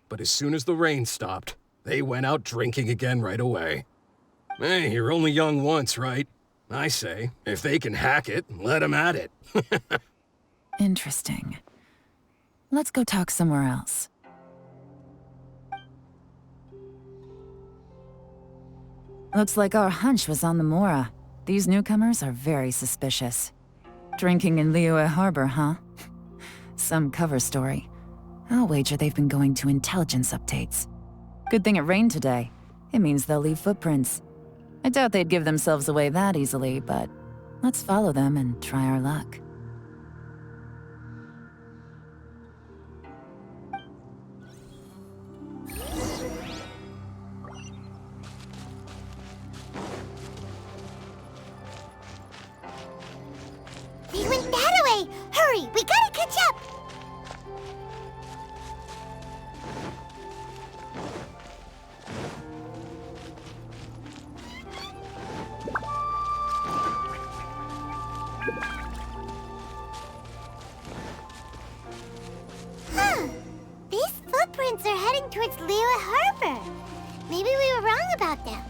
E: But as soon as the rain stopped, They went out drinking again right away. Hey, you're only young once, right? I say, if they can hack it, let 'em at it.
A: Interesting. Let's go talk somewhere else. Looks like our hunch was on the Mora. These newcomers are very suspicious. Drinking in Liyue Harbor, huh? Some cover story. I'll wager they've been going to intelligence updates. Good thing it rained today. It means they'll leave footprints. I doubt they'd give themselves away that easily, but let's follow them and try our luck.
C: They went that way! Hurry, we gotta catch up! Huh. These footprints are heading towards Liyue Harbor. Maybe we were wrong about them.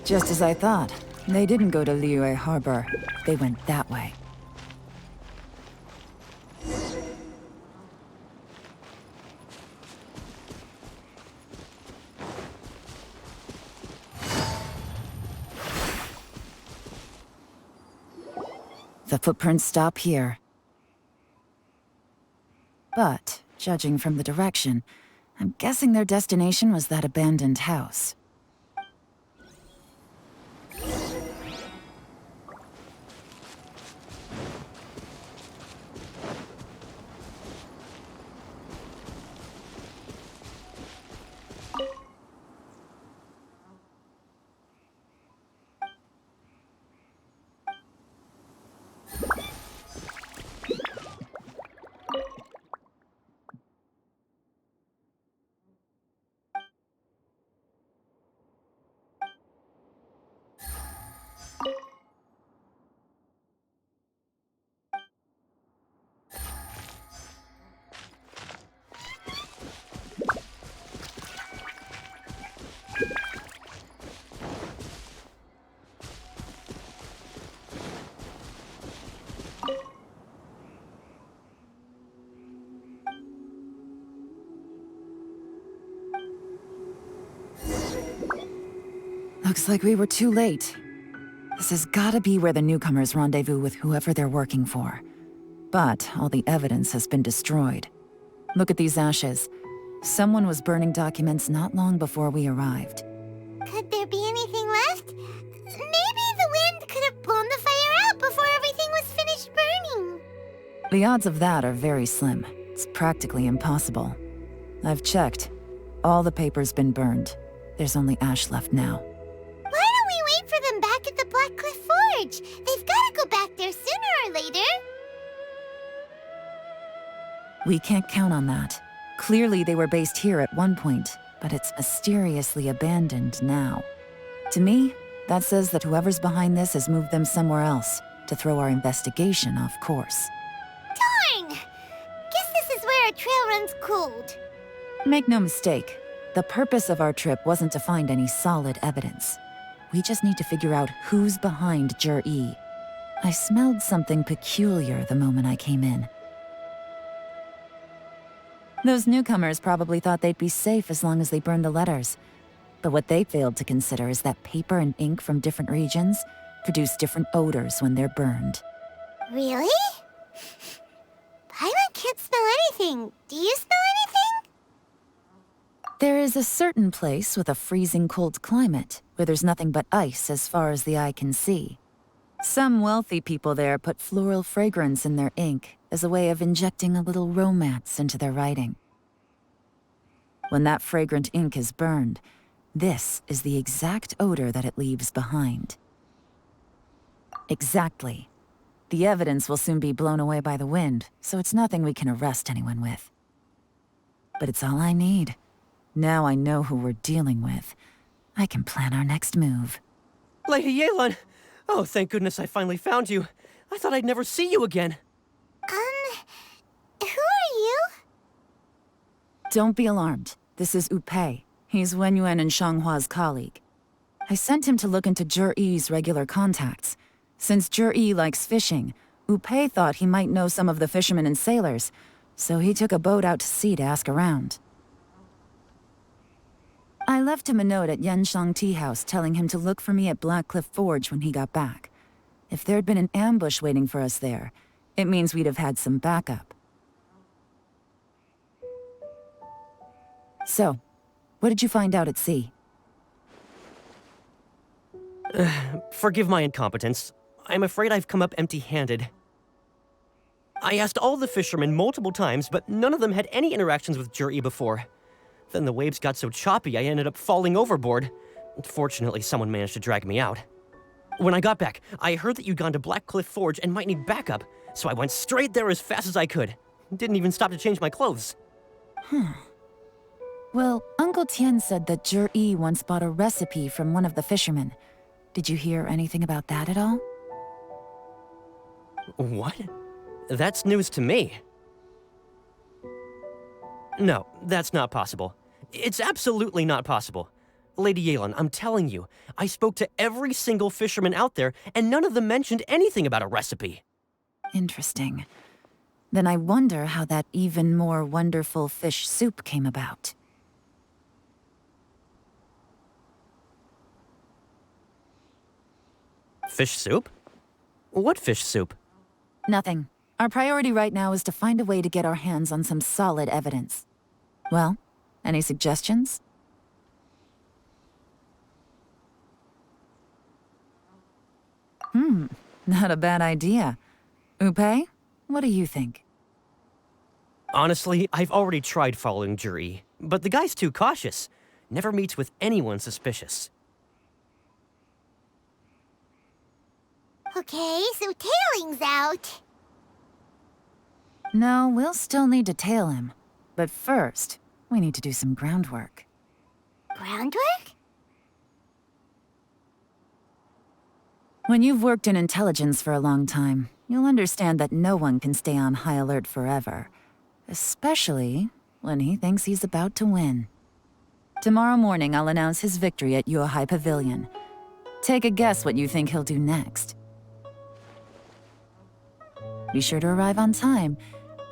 A: Just as I thought. They didn't go to Liyue Harbor. They went that way. The footprints stop here. But, judging from the direction, I'm guessing their destination was that abandoned house. Looks like we were too late. This has gotta be where the newcomers rendezvous with whoever they're working for. But all the evidence has been destroyed. Look at these ashes. Someone was burning documents not long before we arrived.
C: Could there be anything left? Maybe the wind could have blown the fire out before everything was finished burning.
A: The odds of that are very slim. It's practically impossible. I've checked. All the paper's been burned. There's only ash left now.
C: Why don't we wait for them back at the Black Cliff Forge? They've got to go back there sooner or later.
A: We can't count on that. Clearly they were based here at one point, but it's mysteriously abandoned now. To me, that says that whoever's behind this has moved them somewhere else to throw our investigation off course.
C: Darn! Guess this is where our trail runs cold.
A: Make no mistake, the purpose of our trip wasn't to find any solid evidence. We just need to figure out who's behind Jur-E. I smelled something peculiar the moment I came in. Those newcomers probably thought they'd be safe as long as they burned the letters. But what they failed to consider is that paper and ink from different regions produce different odors when they're burned.
C: Really? Paimon can't smell anything. Do you smell anything?
A: There is a certain place with a freezing cold climate where there's nothing but ice as far as the eye can see. Some wealthy people there put floral fragrance in their ink as a way of injecting a little romance into their writing. When that fragrant ink is burned, this is the exact odor that it leaves behind. Exactly. The evidence will soon be blown away by the wind, so it's nothing we can arrest anyone with. But it's all I need. Now I know who we're dealing with. I can plan our next move.
K: Lady Yelan! Oh, thank goodness I finally found you. I thought I'd never see you again.
A: Don't be alarmed. This is Upei. He's Wenyuan and Shanghua's colleague. I sent him to look into Zhiyi's regular contacts. Since Zhiyi likes fishing, Upei thought he might know some of the fishermen and sailors, so he took a boat out to sea to ask around. I left him a note at Yenshang Tea House telling him to look for me at Blackcliff Forge when he got back. If there'd been an ambush waiting for us there, it means we'd have had some backup. So, what did you find out at sea?
K: Forgive my incompetence. I'm afraid I've come up empty-handed. I asked all the fishermen multiple times, but none of them had any interactions with Zhiyi before. Then the waves got so choppy I ended up falling overboard. Fortunately, someone managed to drag me out. When I got back, I heard that you'd gone to Blackcliff Forge and might need backup, so I went straight there as fast as I could. Didn't even stop to change my clothes.
A: Well, Uncle Tian said that Zhiyi once bought a recipe from one of the fishermen. Did you hear anything about that at all?
K: What? That's news to me. No, that's not possible. It's absolutely not possible. Lady Yelan, I'm telling you, I spoke to every single fisherman out there, and none of them mentioned anything about a recipe.
A: Interesting. Then I wonder how that even more wonderful fish soup came about.
K: Fish soup? What fish soup?
A: Nothing. Our priority right now is to find a way to get our hands on some solid evidence. Well, any suggestions? Not a bad idea. Upei, what do you think?
K: Honestly, I've already tried following Zhiyi, but the guy's too cautious. Never meets with anyone suspicious.
C: Okay, so tailing's out.
A: No, we'll still need to tail him. But first, we need to do some groundwork.
C: Groundwork?
A: When you've worked in intelligence for a long time, you'll understand that no one can stay on high alert forever. Especially when he thinks he's about to win. Tomorrow morning, I'll announce his victory at Yuehai Pavilion. Take a guess what you think he'll do next. Be sure to arrive on time.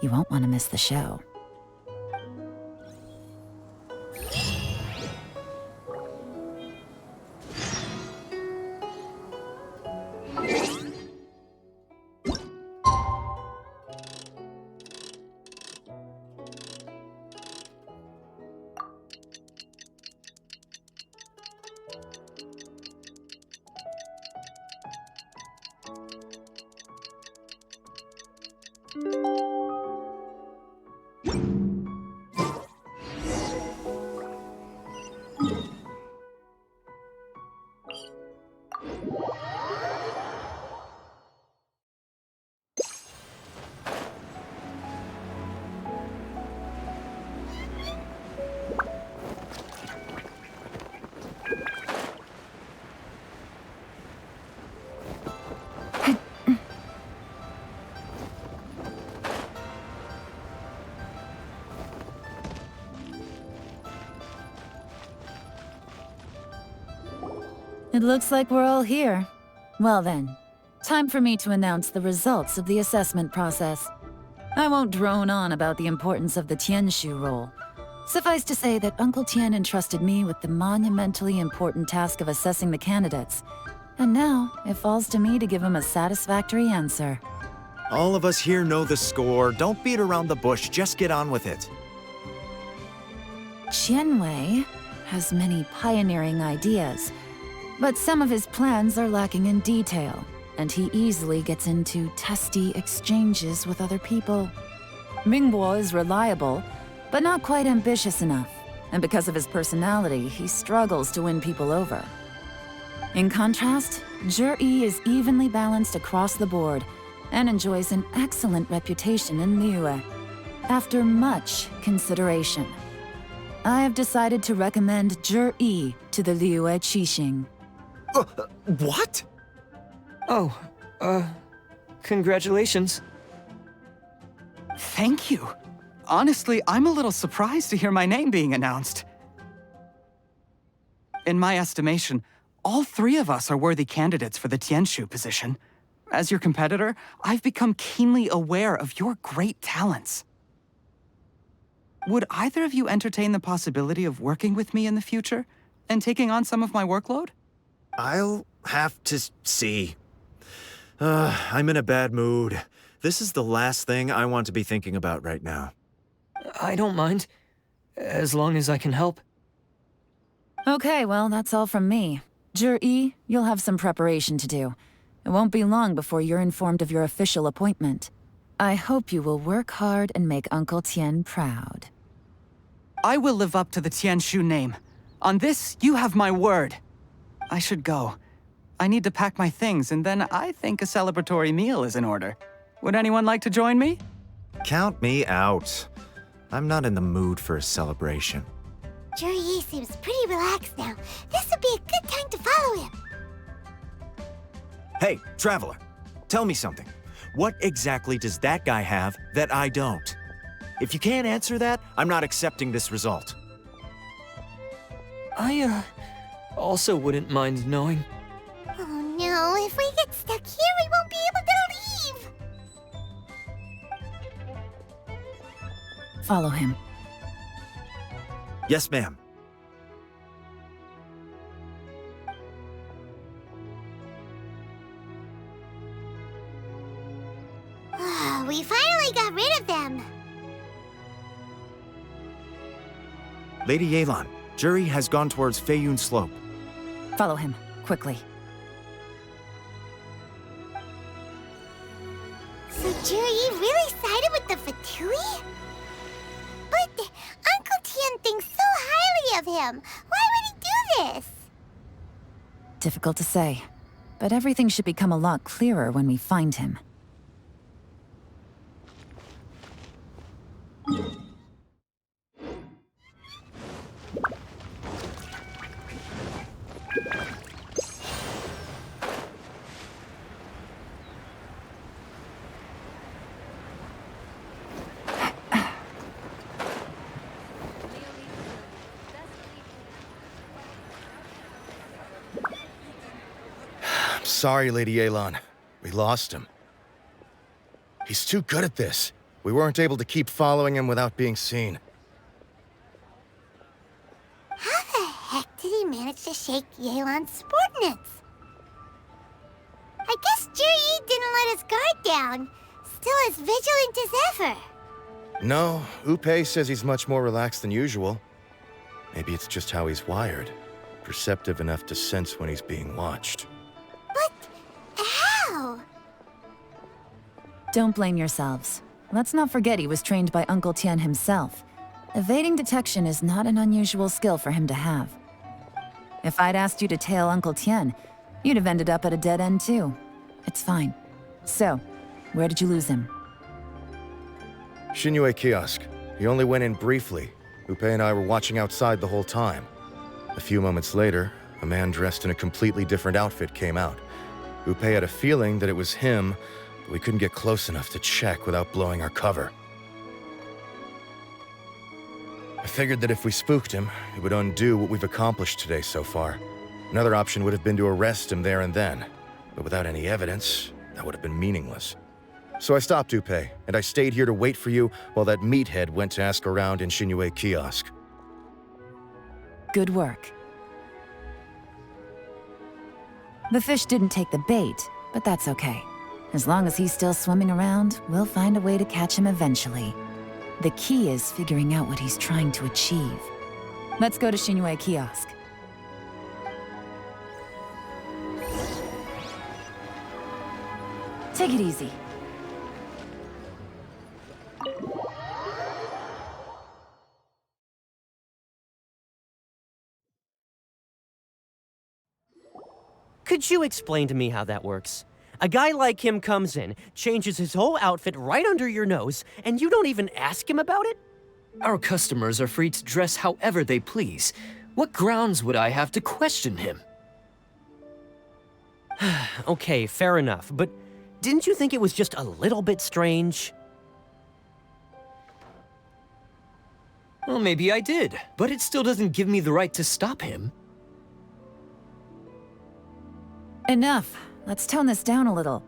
A: You won't want to miss the show. It looks like we're all here. Well then, time for me to announce the results of the assessment process. I won't drone on about the importance of the Tianshu role. Suffice to say that Uncle Tian entrusted me with the monumentally important task of assessing the candidates. And now, it falls to me to give him a satisfactory answer.
F: All of us here know the score. Don't beat around the bush, just get on with it.
A: Qianwei has many pioneering ideas, but some of his plans are lacking in detail, and he easily gets into testy exchanges with other people. Mingbo is reliable, but not quite ambitious enough, and because of his personality, he struggles to win people over. In contrast, Zhiyi is evenly balanced across the board, and enjoys an excellent reputation in Liyue. After much consideration, I have decided to recommend Zhiyi to the Liyue Qixing.
F: What?
G: Oh, congratulations.
H: Thank you. Honestly, I'm a little surprised to hear my name being announced. In my estimation, all three of us are worthy candidates for the Tianshu position. As your competitor, I've become keenly aware of your great talents. Would either of you entertain the possibility of working with me in the future and taking on some of my workload?
F: I'll have to see. I'm in a bad mood. This is the last thing I want to be thinking about right now.
G: I don't mind, as long as I can help.
A: Okay, well, that's all from me. Zhi, you'll have some preparation to do. It won't be long before you're informed of your official appointment. I hope you will work hard and make Uncle Tien proud.
H: I will live up to the Tianshu name. On this, you have my word. I should go. I need to pack my things, and then I think a celebratory meal is in order. Would anyone like to join me?
F: Count me out. I'm not in the mood for a celebration.
C: Zhi seems pretty relaxed now. This would be a good time to follow him.
F: Hey, Traveler, tell me something. What exactly does that guy have that I don't? If you can't answer that, I'm not accepting this result.
G: I, also wouldn't mind knowing.
C: Oh no, if we get stuck here, we won't be able to leave!
A: Follow him.
F: Yes, ma'am.
C: We finally got rid of them.
F: Lady Yelan, Zhi has gone towards Feiyun Slope.
A: Follow him, quickly.
C: So Zhi really sided with the Fatui? But Uncle Tien thinks so highly of him. Why would he do this?
A: Difficult to say, but everything should become a lot clearer when we find him.
I: Sorry, Lady Yelan. We lost him. He's too good at this. We weren't able to keep following him without being seen.
C: How the heck did he manage to shake Yelan's subordinates? I guess Zhi didn't let his guard down. Still as vigilant as ever.
I: No, Upei says he's much more relaxed than usual. Maybe it's just how he's wired. Perceptive enough to sense when he's being watched.
C: But how?
A: Don't blame yourselves. Let's not forget he was trained by Uncle Tien himself. Evading detection is not an unusual skill for him to have. If I'd asked you to tail Uncle Tien, you'd have ended up at a dead end too. It's fine. So, where did you lose him?
I: Xinyue kiosk. He only went in briefly. Upei and I were watching outside the whole time. A few moments later, a man dressed in a completely different outfit came out. Upei had a feeling that it was him, but we couldn't get close enough to check without blowing our cover. I figured that if we spooked him, it would undo what we've accomplished today so far. Another option would have been to arrest him there and then, but without any evidence, that would have been meaningless. So I stopped Upei, and I stayed here to wait for you while that meathead went to ask around in Xinyue kiosk.
A: Good work. The fish didn't take the bait, but that's okay. As long as he's still swimming around, we'll find a way to catch him eventually. The key is figuring out what he's trying to achieve. Let's go to Xinyue kiosk. Take it easy.
K: Could you explain to me how that works? A guy like him comes in, changes his whole outfit right under your nose, and you don't even ask him about it?
G: Our customers are free to dress however they please. What grounds would I have to question him?
K: Okay, fair enough, but didn't you think it was just a little bit strange?
G: Well, maybe I did, but it still doesn't give me the right to stop him.
A: Enough. Let's tone this down a little.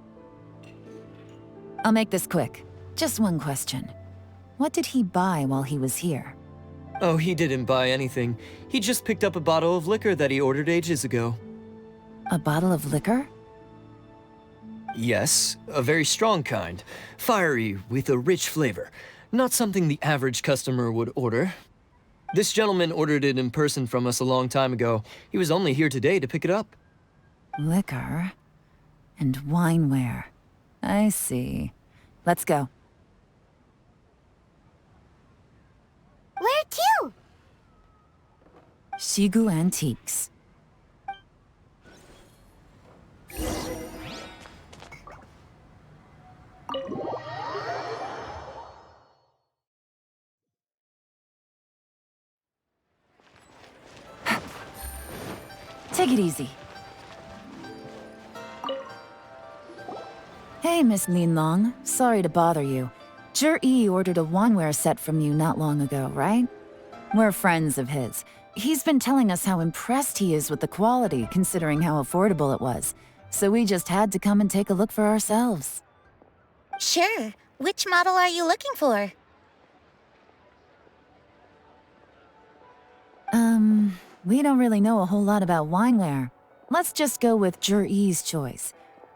A: I'll make this quick. Just one question. What did he buy while he was here?
G: Oh, he didn't buy anything. He just picked up a bottle of liquor that he ordered ages ago.
A: A bottle of liquor?
G: Yes, a very strong kind. Fiery, with a rich flavor. Not something the average customer would order. This gentleman ordered it in person from us a long time ago. He was only here today to pick it up.
A: Liquor and wineware. I see. Let's go.
C: Where to?
A: Shigu Antiques. Take it easy. Hey, Miss Lin Long. Sorry to bother you. Zhi ordered a wanware set from you not long ago, right? We're friends of his. He's been telling us how impressed he is with the quality, considering how affordable it was. So we just had to come and take a look for ourselves.
N: Sure. Which model are you looking for?
A: We don't really know a whole lot about wineware. Let's just go with Zhi's choice.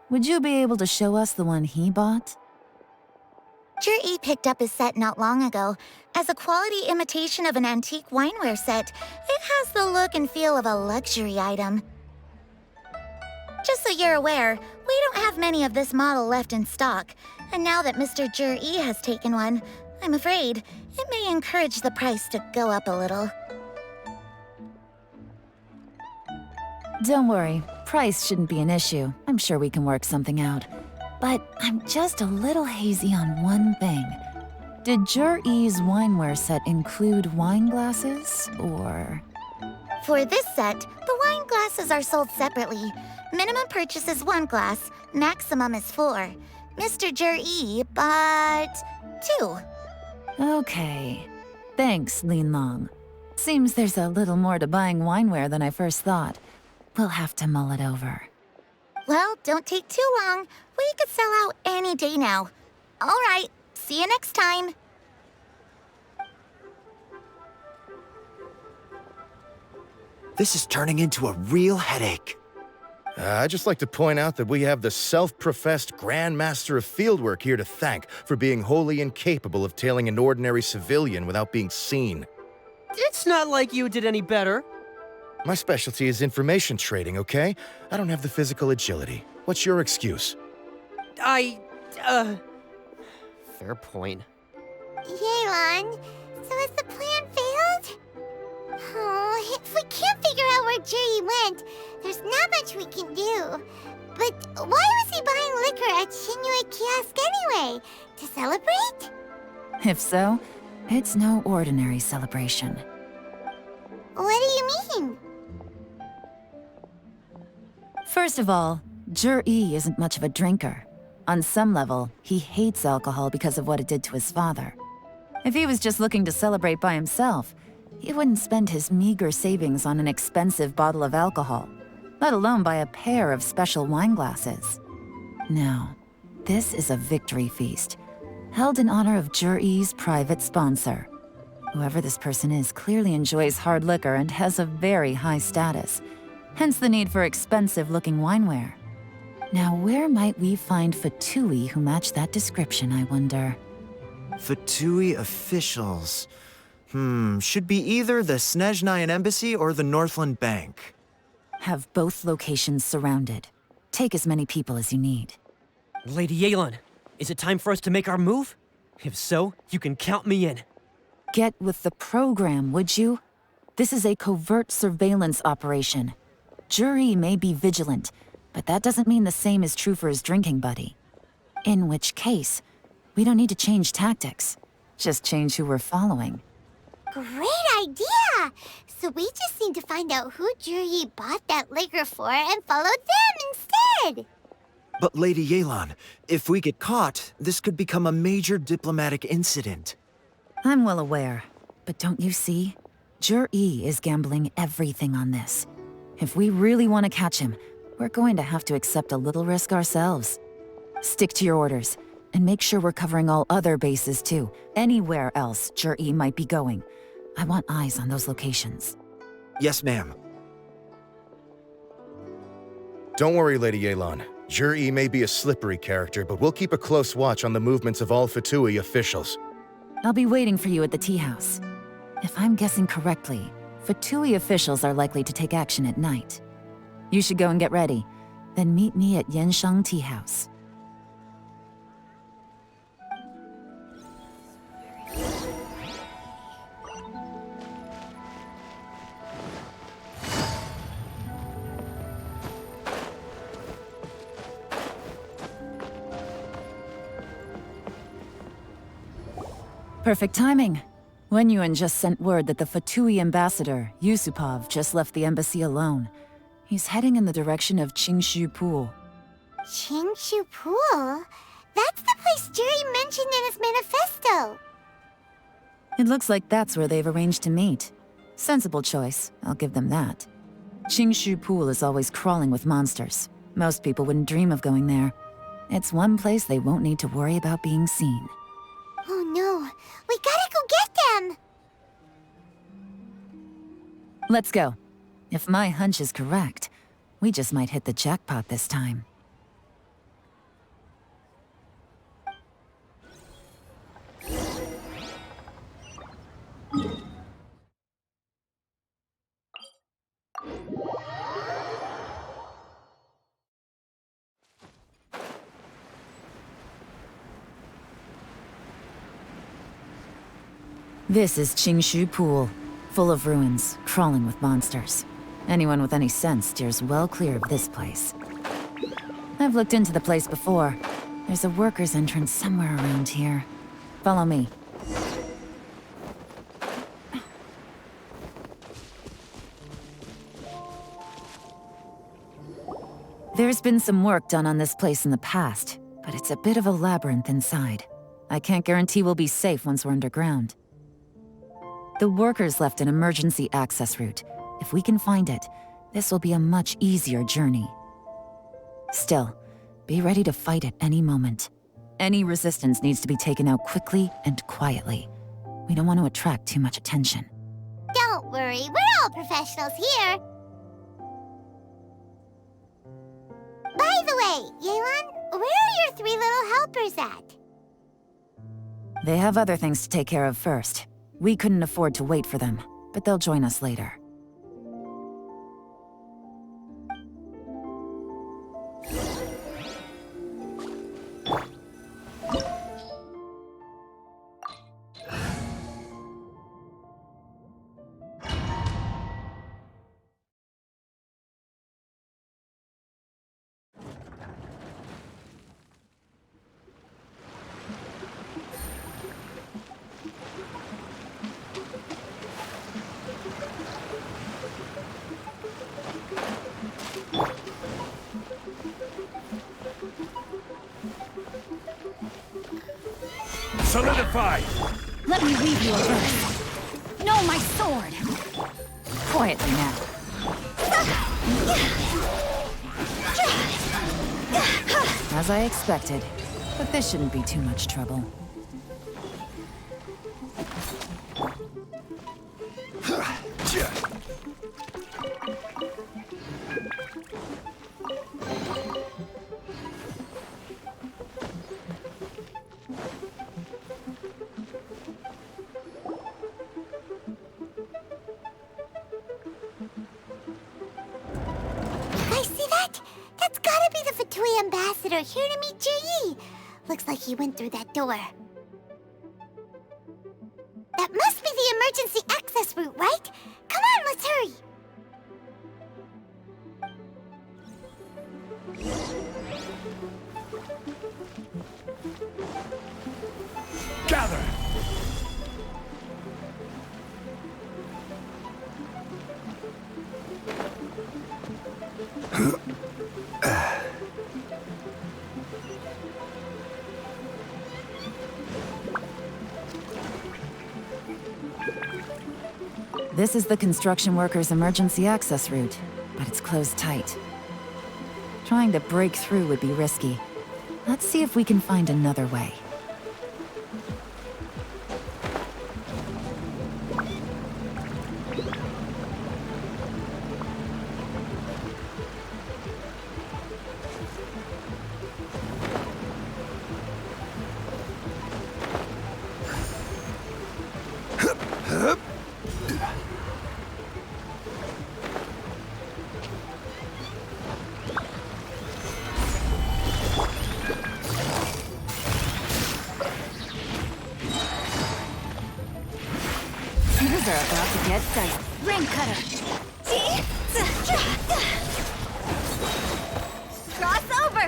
A: Would you be able to show us the one he bought?
N: Zhi picked up his set not long ago. As a quality imitation of an antique wineware set, it has the look and feel of a luxury item. Just so you're aware, we don't have many of this model left in stock. And now that Mr. Zhi has taken one, I'm afraid it may encourage the price to go up a little.
A: Don't worry, price shouldn't be an issue. I'm sure we can work something out. But I'm just a little hazy on one thing. Did Zhi's wineware set include wine glasses, or...?
N: For this set, the wine glasses are sold separately. Minimum purchase is 1 glass, maximum is 4. Mr. Zhi bought 2.
A: Okay. Thanks, Lin Long. Seems there's a little more to buying wineware than I first thought. We'll have to mull it over.
N: Well, don't take too long. We could sell out any day now. All right, see you next time.
F: This is turning into a real headache.
I: I'd just like to point out that we have the self-professed Grand Master of Fieldwork here to thank for being wholly incapable of tailing an ordinary civilian without being seen.
K: It's not like you did any better.
I: My specialty is information trading, okay? I don't have the physical agility. What's your excuse?
K: Fair point.
C: Yelan, so has the plan failed? Oh, if we can't figure out where Zhi went, there's not much we can do. But why was he buying liquor at Xinyue Kiosk anyway? To celebrate?
A: If so, it's no ordinary celebration.
C: What do you mean?
A: First of all, Zhi isn't much of a drinker. On some level, he hates alcohol because of what it did to his father. If he was just looking to celebrate by himself, he wouldn't spend his meager savings on an expensive bottle of alcohol, let alone buy a pair of special wine glasses. No, this is a victory feast, held in honor of Zhi's private sponsor. Whoever this person is clearly enjoys hard liquor and has a very high status, hence the need for expensive-looking wineware. Now, where might we find Fatui who match that description, I wonder?
F: Fatui officials. Should be either the Snezhnayan Embassy or the Northland Bank.
A: Have both locations surrounded. Take as many people as you need.
K: Lady Yelan, is it time for us to make our move? If so, you can count me in.
A: Get with the program, would you? This is a covert surveillance operation. Zhi may be vigilant, but that doesn't mean the same is true for his drinking buddy. In which case, we don't need to change tactics. Just change who we're following.
C: Great idea! So we just need to find out who Zhi bought that liquor for and follow them instead!
F: But Lady Yelan, if we get caught, this could become a major diplomatic incident.
A: I'm well aware. But don't you see? Zhi is gambling everything on this. If we really want to catch him, we're going to have to accept a little risk ourselves. Stick to your orders, and make sure we're covering all other bases too. Anywhere else Zhi might be going. I want eyes on those locations.
F: Yes, ma'am.
I: Don't worry, Lady Yelan. Zhi may be a slippery character, but we'll keep a close watch on the movements of all Fatui officials.
A: I'll be waiting for you at the tea house. If I'm guessing correctly, Fatui officials are likely to take action at night. You should go and get ready, then meet me at Yenshang Tea House. Perfect timing. Wenyuan just sent word that the Fatui ambassador, Yusupov, just left the embassy alone. He's heading in the direction of Qingshu Pool.
C: Qingshu Pool? That's the place Jerry mentioned in his manifesto.
A: It looks like that's where they've arranged to meet. Sensible choice, I'll give them that. Qingshu Pool is always crawling with monsters. Most people wouldn't dream of going there. It's one place they won't need to worry about being seen.
C: Oh no, we gotta go get them!
A: Let's go. If my hunch is correct, we just might hit the jackpot this time. This is Qingshu Pool, full of ruins, crawling with monsters. Anyone with any sense steers well clear of this place. I've looked into the place before. There's a worker's entrance somewhere around here. Follow me. There's been some work done on this place in the past, but it's a bit of a labyrinth inside. I can't guarantee we'll be safe once we're underground. The workers left an emergency access route. If we can find it, this will be a much easier journey. Still, be ready to fight at any moment. Any resistance needs to be taken out quickly and quietly. We don't want to attract too much attention.
C: Don't worry, we're all professionals here. By the way, Yelan, where are your 3 little helpers at?
A: They have other things to take care of first. We couldn't afford to wait for them, but they'll join us later.
O: Solidify!
A: Let me read you a verse. No, my sword! Quietly now. As I expected, but this shouldn't be too much trouble.
C: Ambassador here to meet Ji. Looks like he went through that door. That must be the emergency access route, right? Come on, let's hurry.
O: Gather!
A: This is the construction workers' emergency access route, but it's closed tight. Trying to break through would be risky. Let's see if we can find another way.
N: Things are about to get dicey. Ring cutter. Cross over.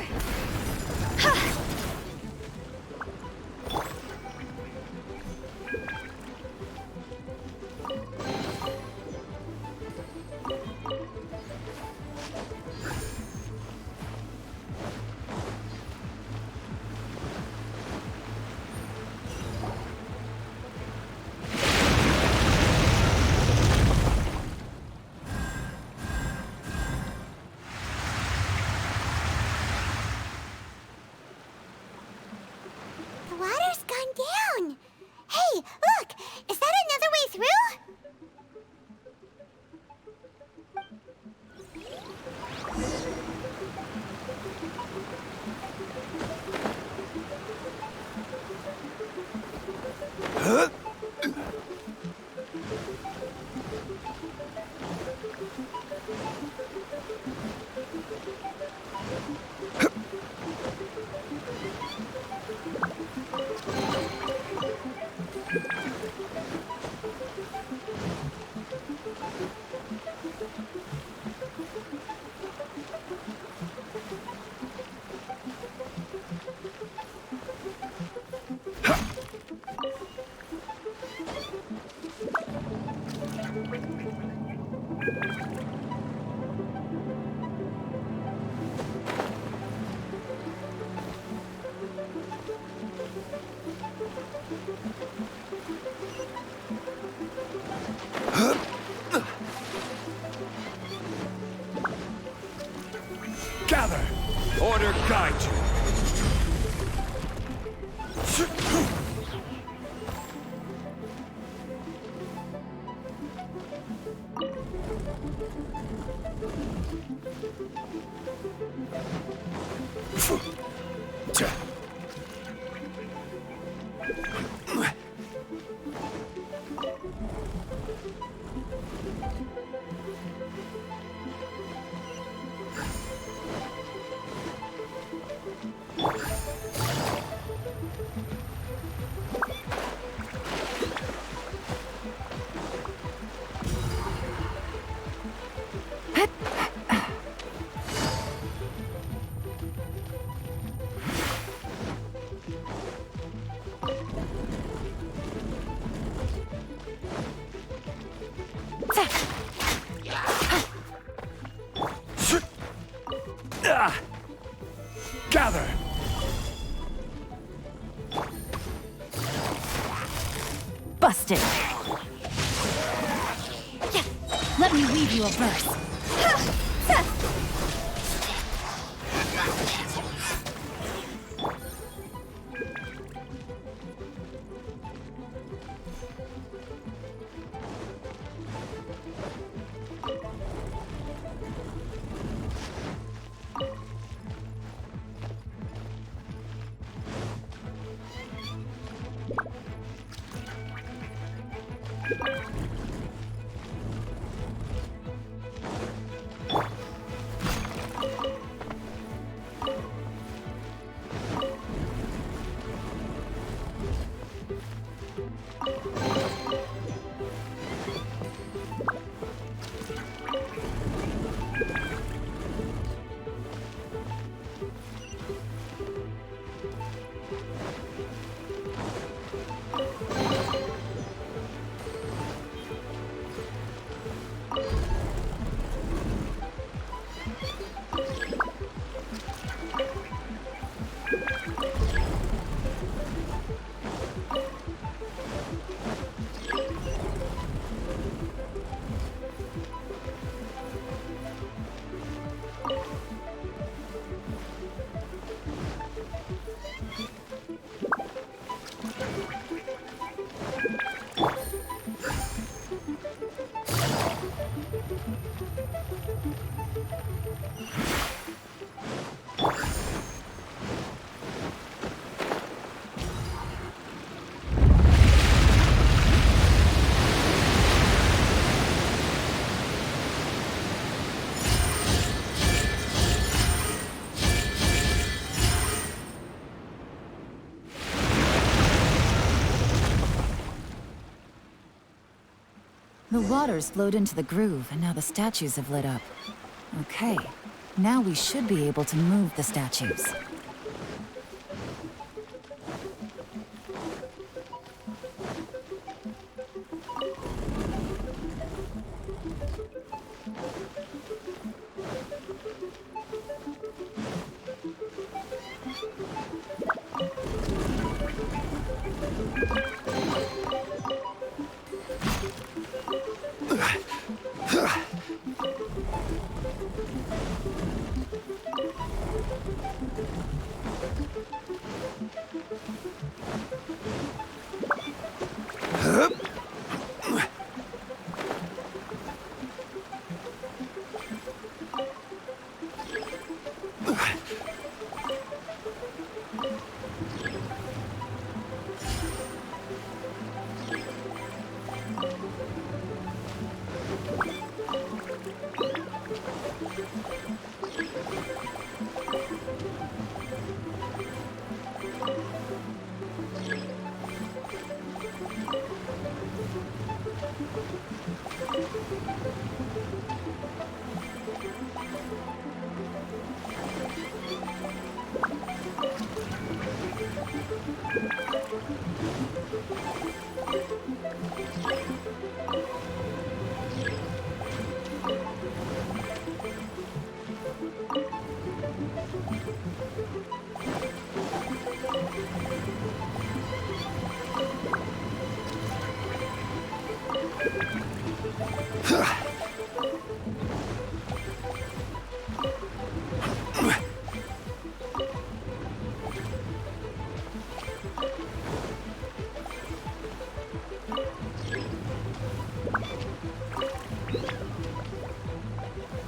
C: The water's gone down. Hey, look! Is that another way through?
O: Gather! Order guide you! Gather!
N: Busted. Let me weave you a verse.
A: The waters flowed into the groove, and now the statues have lit up. Okay, now we should be able to move the statues.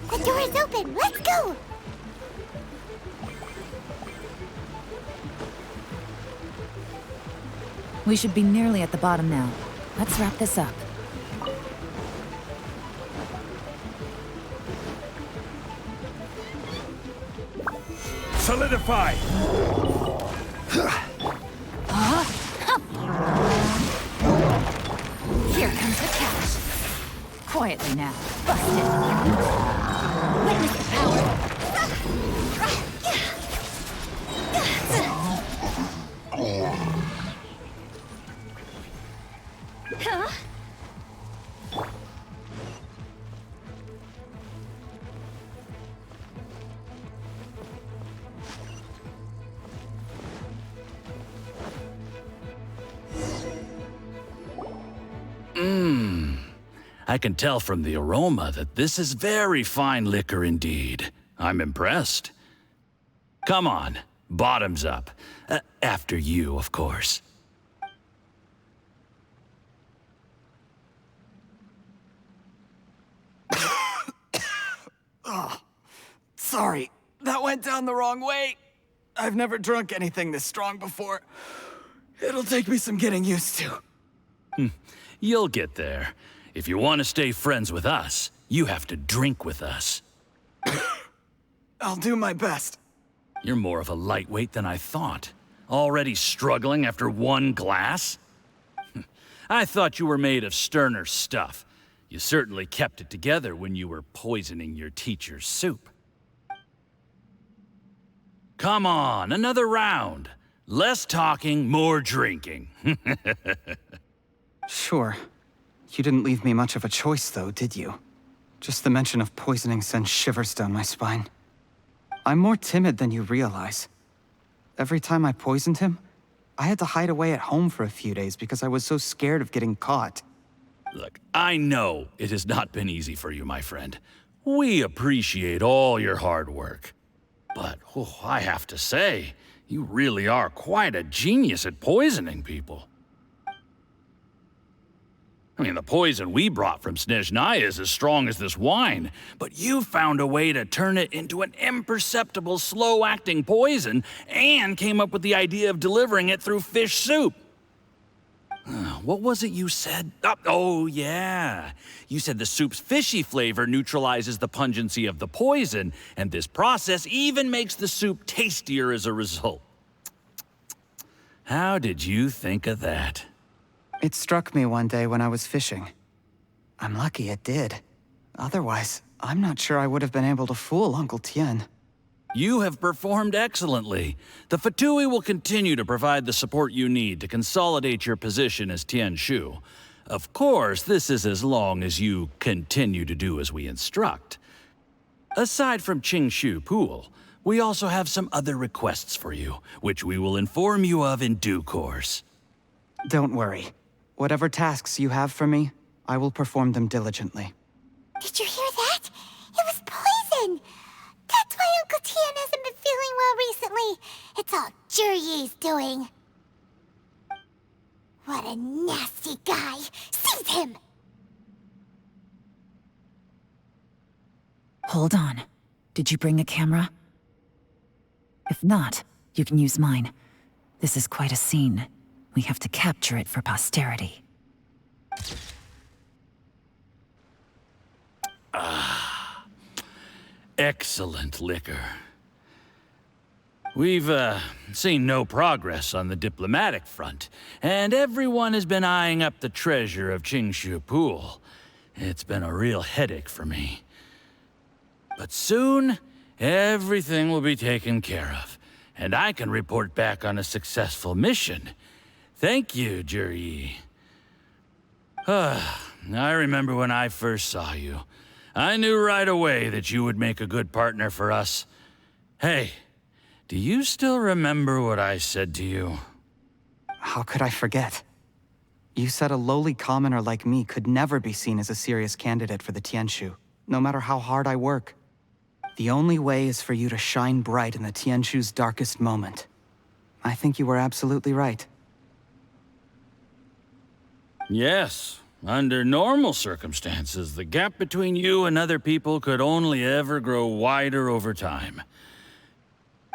C: The door is open. Let's go.
A: We should be nearly at the bottom now. Let's wrap this up.
O: Solidify!
A: Here comes the catch. Quietly now. Bust it. Witness the power.
C: Huh?
P: I can tell from the aroma that this is very fine liquor indeed. I'm impressed. Come on, bottoms up. After you, of course.
H: Oh, sorry, that went down the wrong way. I've never drunk anything this strong before. It'll take me some getting used to.
P: You'll get there. If you want to stay friends with us, you have to drink with us.
H: I'll do my best.
P: You're more of a lightweight than I thought. Already struggling after one glass? I thought you were made of sterner stuff. You certainly kept it together when you were poisoning your teacher's soup. Come on, another round. Less talking, more drinking.
H: Sure. You didn't leave me much of a choice, though, did you? Just the mention of poisoning sends shivers down my spine. I'm more timid than you realize. Every time I poisoned him, I had to hide away at home for a few days because I was so scared of getting caught.
P: Look, I know it has not been easy for you, my friend. We appreciate all your hard work. But, I have to say, you really are quite a genius at poisoning people. I mean, the poison we brought from Snezhnaya is as strong as this wine, but you found a way to turn it into an imperceptible, slow-acting poison and came up with the idea of delivering it through fish soup. What was it you said? Oh, yeah. You said the soup's fishy flavor neutralizes the pungency of the poison, and this process even makes the soup tastier as a result. How did you think of that?
H: It struck me one day when I was fishing. I'm lucky it did. Otherwise, I'm not sure I would have been able to fool Uncle Tien.
P: You have performed excellently. The Fatui will continue to provide the support you need to consolidate your position as Tien Shu. Of course, this is as long as you continue to do as we instruct. Aside from Qingshu Pool, we also have some other requests for you, which we will inform you of in due course.
H: Don't worry. Whatever tasks you have for me, I will perform them diligently.
C: Did you hear that? It was poison! That's why Uncle Tien hasn't been feeling well recently. It's all Jurye's doing. What a nasty guy! Seize him!
A: Hold on. Did you bring a camera? If not, you can use mine. This is quite a scene. We have to capture it for posterity.
P: Excellent liquor. We've, seen no progress on the diplomatic front, and everyone has been eyeing up the treasure of Qingshu Pool. It's been a real headache for me. But soon, everything will be taken care of, and I can report back on a successful mission. Thank you, Jurye. I remember when I first saw you. I knew right away that you would make a good partner for us. Hey, do you still remember what I said to you?
H: How could I forget? You said a lowly commoner like me could never be seen as a serious candidate for the Tianshu, no matter how hard I work. The only way is for you to shine bright in the Tianshu's darkest moment. I think you were absolutely right.
P: Yes. Under normal circumstances, the gap between you and other people could only ever grow wider over time.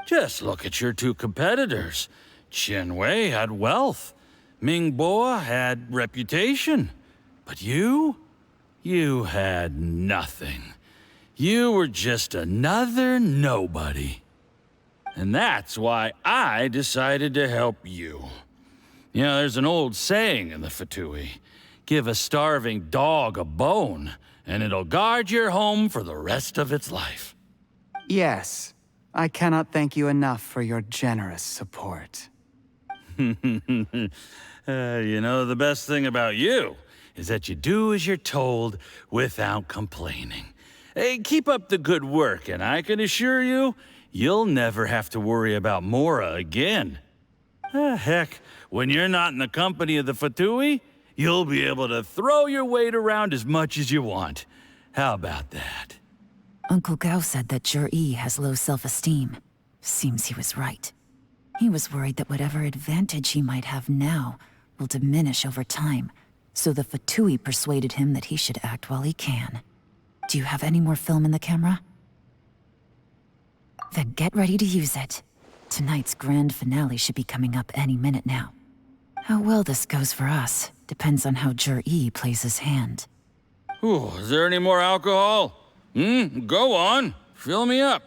P: Just look at your two competitors. Qianwei had wealth. Mingbo had reputation. But you had nothing. You were just another nobody. And that's why I decided to help you. You know, there's an old saying in the Fatui. Give a starving dog a bone, and it'll guard your home for the rest of its life.
H: Yes. I cannot thank you enough for your generous support.
P: You know, the best thing about you is that you do as you're told without complaining. Hey, keep up the good work, and I can assure you, you'll never have to worry about Mora again. Heck, when you're not in the company of the Fatui, you'll be able to throw your weight around as much as you want. How about that?
A: Uncle Gao said that Jurye has low self-esteem. Seems he was right. He was worried that whatever advantage he might have now will diminish over time, so the Fatui persuaded him that he should act while he can. Do you have any more film in the camera? Then get ready to use it. Tonight's grand finale should be coming up any minute now. How well this goes for us depends on how Jurye plays his hand.
P: Ooh, is there any more alcohol? Go on. Fill me up.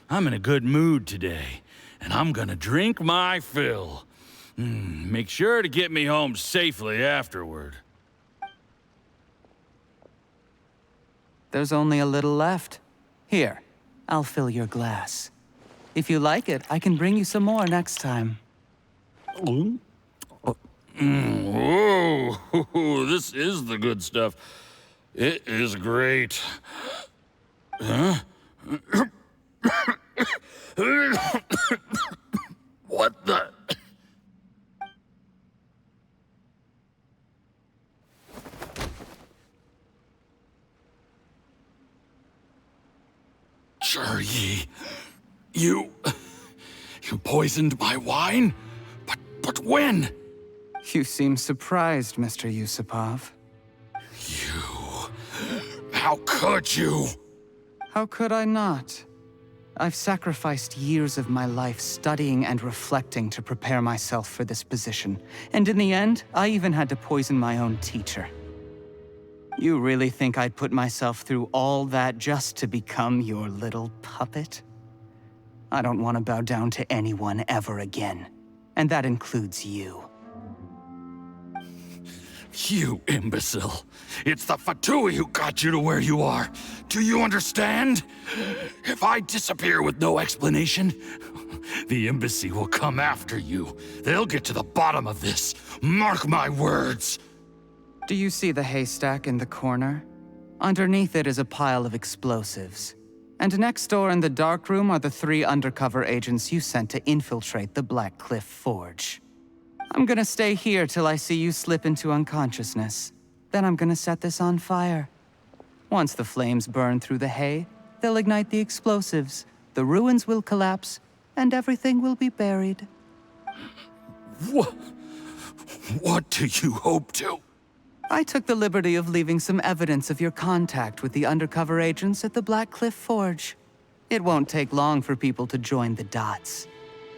P: I'm in a good mood today, and I'm gonna drink my fill. Make sure to get me home safely afterward.
H: There's only a little left. Here, I'll fill your glass. If you like it, I can bring you some more next time.
P: Whoa, this is the good stuff. It is great. Huh? What the? Jurye, you poisoned my wine? But when?
H: You seem surprised, Mr. Yusupov.
P: How could you?
H: How could I not? I've sacrificed years of my life studying and reflecting to prepare myself for this position. And in the end, I even had to poison my own teacher. You really think I'd put myself through all that just to become your little puppet? I don't want to bow down to anyone ever again. And that includes you.
P: You imbecile. It's the Fatui who got you to where you are. Do you understand? If I disappear with no explanation, the embassy will come after you. They'll get to the bottom of this. Mark my words.
H: Do you see the haystack in the corner? Underneath it is a pile of explosives. And next door in the dark room are the 3 undercover agents you sent to infiltrate the Black Cliff Forge. I'm gonna stay here till I see you slip into unconsciousness. Then I'm gonna set this on fire. Once the flames burn through the hay, they'll ignite the explosives, the ruins will collapse, and everything will be buried.
P: What do you hope to?
H: I took the liberty of leaving some evidence of your contact with the undercover agents at the Black Cliff Forge. It won't take long for people to join the dots.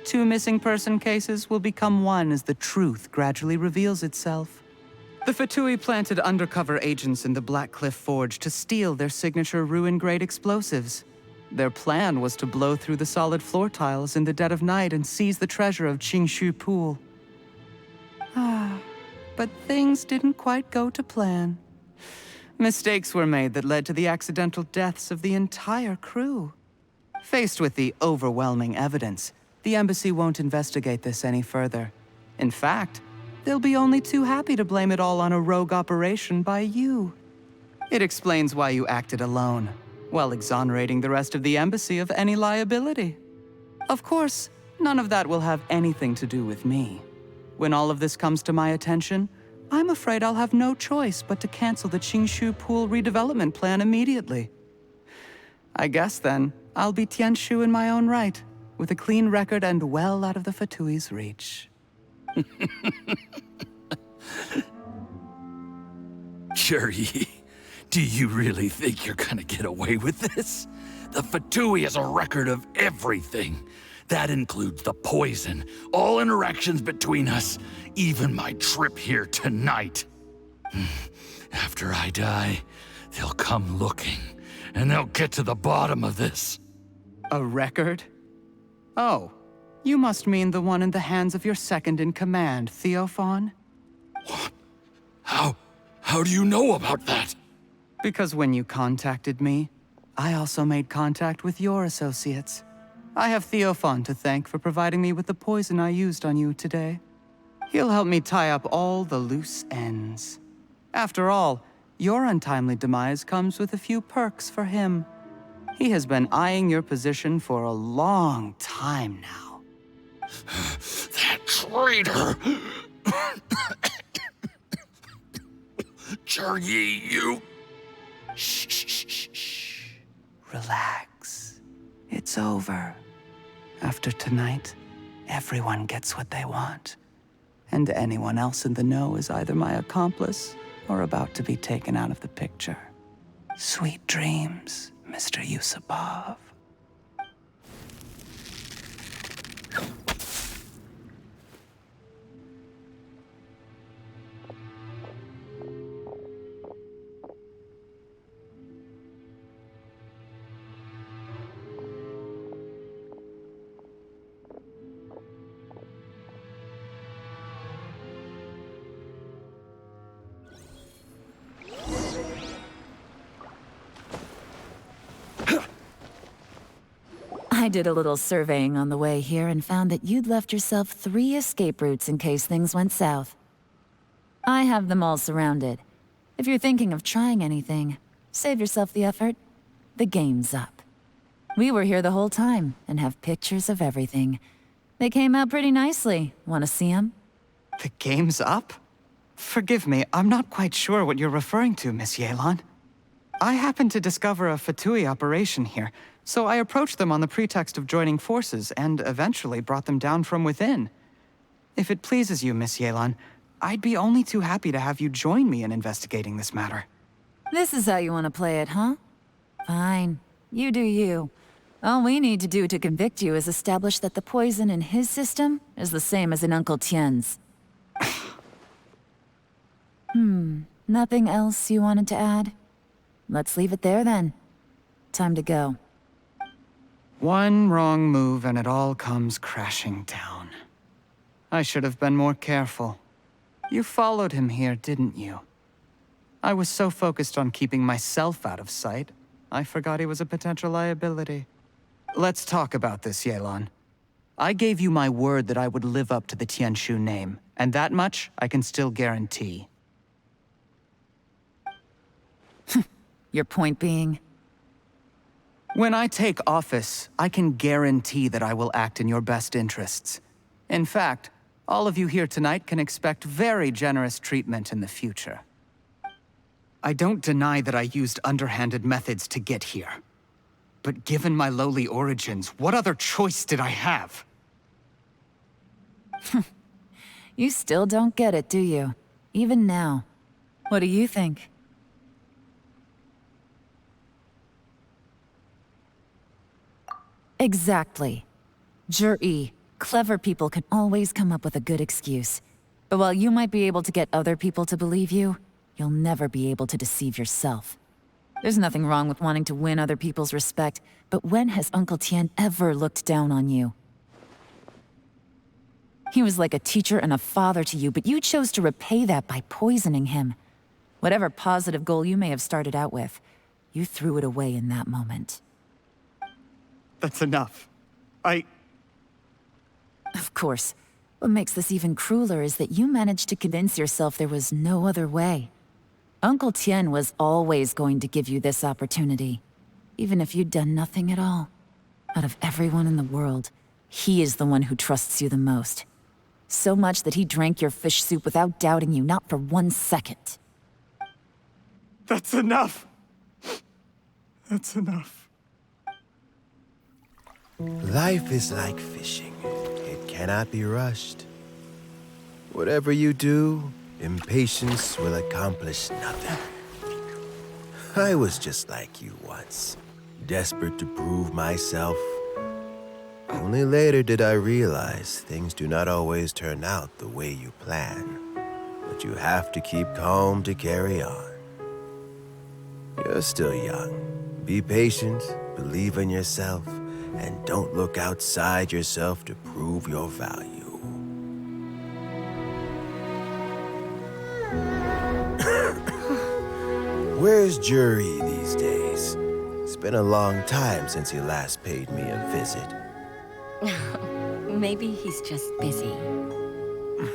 H: 2 missing person cases will become 1 as the truth gradually reveals itself. The Fatui planted undercover agents in the Black Cliff Forge to steal their signature ruin-grade explosives. Their plan was to blow through the solid floor tiles in the dead of night and seize the treasure of Qingshu Pool. But things didn't quite go to plan. Mistakes were made that led to the accidental deaths of the entire crew. Faced with the overwhelming evidence, the embassy won't investigate this any further. In fact, they'll be only too happy to blame it all on a rogue operation by you. It explains why you acted alone, while exonerating the rest of the embassy of any liability. Of course, none of that will have anything to do with me. When all of this comes to my attention, I'm afraid I'll have no choice but to cancel the Qingshu Pool redevelopment plan immediately. I guess then, I'll be Tianshu in my own right, with a clean record and well out of the Fatui's reach.
P: Juri, do you really think you're gonna get away with this? The Fatui has a record of everything. That includes the poison, all interactions between us, even my trip here tonight. After I die, they'll come looking, and they'll get to the bottom of this.
H: A record? Oh, you must mean the one in the hands of your second-in-command, Theophan?
P: What? How do you know about that?
H: Because when you contacted me, I also made contact with your associates. I have Theophan to thank for providing me with the poison I used on you today. He'll help me tie up all the loose ends. After all, your untimely demise comes with a few perks for him. He has been eyeing your position for a long time now.
P: That traitor! Juri, you...
H: Shh. Relax. It's over. After tonight, everyone gets what they want. And anyone else in the know is either my accomplice or about to be taken out of the picture. Sweet dreams, Mr. Yusupov.
A: I did a little surveying on the way here and found that you'd left yourself 3 escape routes in case things went south. I have them all surrounded. If you're thinking of trying anything, save yourself the effort. The game's up. We were here the whole time and have pictures of everything. They came out pretty nicely. Want to see them?
H: The game's up? Forgive me, I'm not quite sure what you're referring to, Miss Yelan. I happened to discover a Fatui operation here, so I approached them on the pretext of joining forces and eventually brought them down from within. If it pleases you, Miss Yelan, I'd be only too happy to have you join me in investigating this matter.
A: This is how you want to play it, huh? Fine. You do you. All we need to do to convict you is establish that the poison in his system is the same as in Uncle Tien's. Nothing else you wanted to add? Let's leave it there then. Time to go.
H: One wrong move and it all comes crashing down. I should have been more careful. You followed him here, didn't you? I was so focused on keeping myself out of sight, I forgot he was a potential liability. Let's talk about this, Yelan. I gave you my word that I would live up to the Tianshu name, and that much I can still guarantee.
A: Your point being?
H: When I take office, I can guarantee that I will act in your best interests. In fact, all of you here tonight can expect very generous treatment in the future. I don't deny that I used underhanded methods to get here. But given my lowly origins, what other choice did I have?
A: You still don't get it, do you? Even now. What do you think? Exactly. Jur-E, clever people can always come up with a good excuse. But while you might be able to get other people to believe you, you'll never be able to deceive yourself. There's nothing wrong with wanting to win other people's respect, but when has Uncle Tian ever looked down on you? He was like a teacher and a father to you, but you chose to repay that by poisoning him. Whatever positive goal you may have started out with, you threw it away in that moment.
H: That's enough.
A: Of course. What makes this even crueler is that you managed to convince yourself there was no other way. Uncle Tian was always going to give you this opportunity, even if you'd done nothing at all. Out of everyone in the world, he is the one who trusts you the most. So much that he drank your fish soup without doubting you, not for 1 second.
H: That's enough! That's enough.
D: Life is like fishing. It cannot be rushed. Whatever you do, impatience will accomplish nothing. I was just like you once, desperate to prove myself. Only later did I realize things do not always turn out the way you plan. But you have to keep calm to carry on. You're still young. Be patient, believe in yourself, and don't look outside yourself to prove your value. Where's Jur-E these days? It's been a long time since he last paid me a visit.
B: Maybe he's just busy.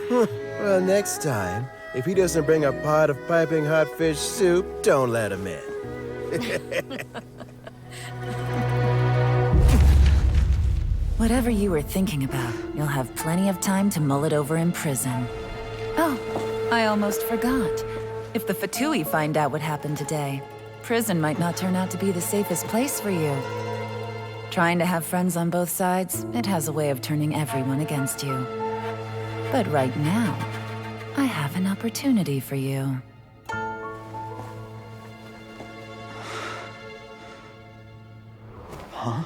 D: Well, next time, if he doesn't bring a pot of piping hot fish soup, don't let him in.
A: Whatever you were thinking about, you'll have plenty of time to mull it over in prison. Oh, I almost forgot. If the Fatui find out what happened today, prison might not turn out to be the safest place for you. Trying to have friends on both sides, it has a way of turning everyone against you. But right now, I have an opportunity for you.
H: Huh?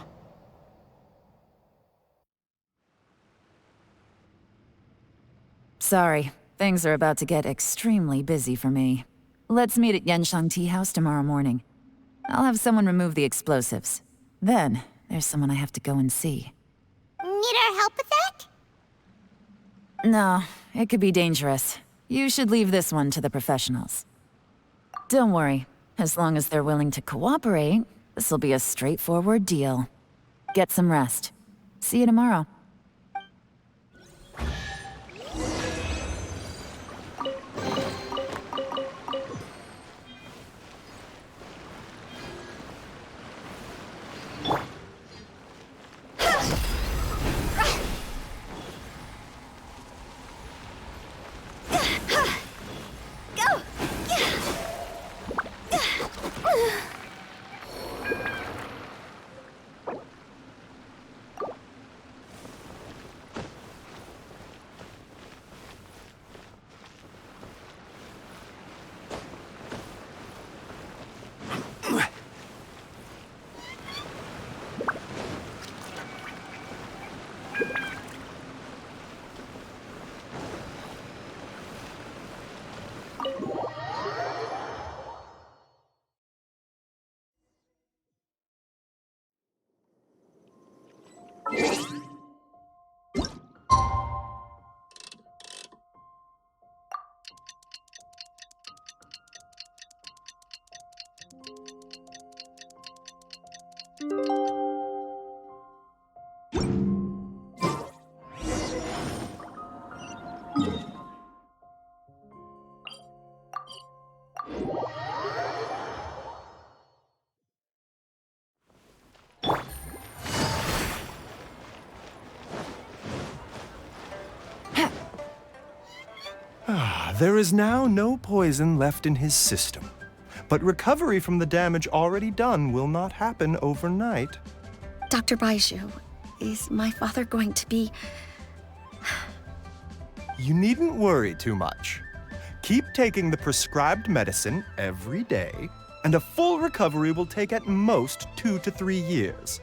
A: Sorry, things are about to get extremely busy for me. Let's meet at Yenshang Tea House tomorrow morning. I'll have someone remove the explosives. Then, there's someone I have to go and see.
C: Need our help with that?
A: No, it could be dangerous. You should leave this one to the professionals. Don't worry. As long as they're willing to cooperate, this'll be a straightforward deal. Get some rest. See you tomorrow.
Q: There is now no poison left in his system, but recovery from the damage already done will not happen overnight.
B: Dr. Baiju, is my father going to be...
Q: You needn't worry too much. Keep taking the prescribed medicine every day, and a full recovery will take at most 2 to 3 years.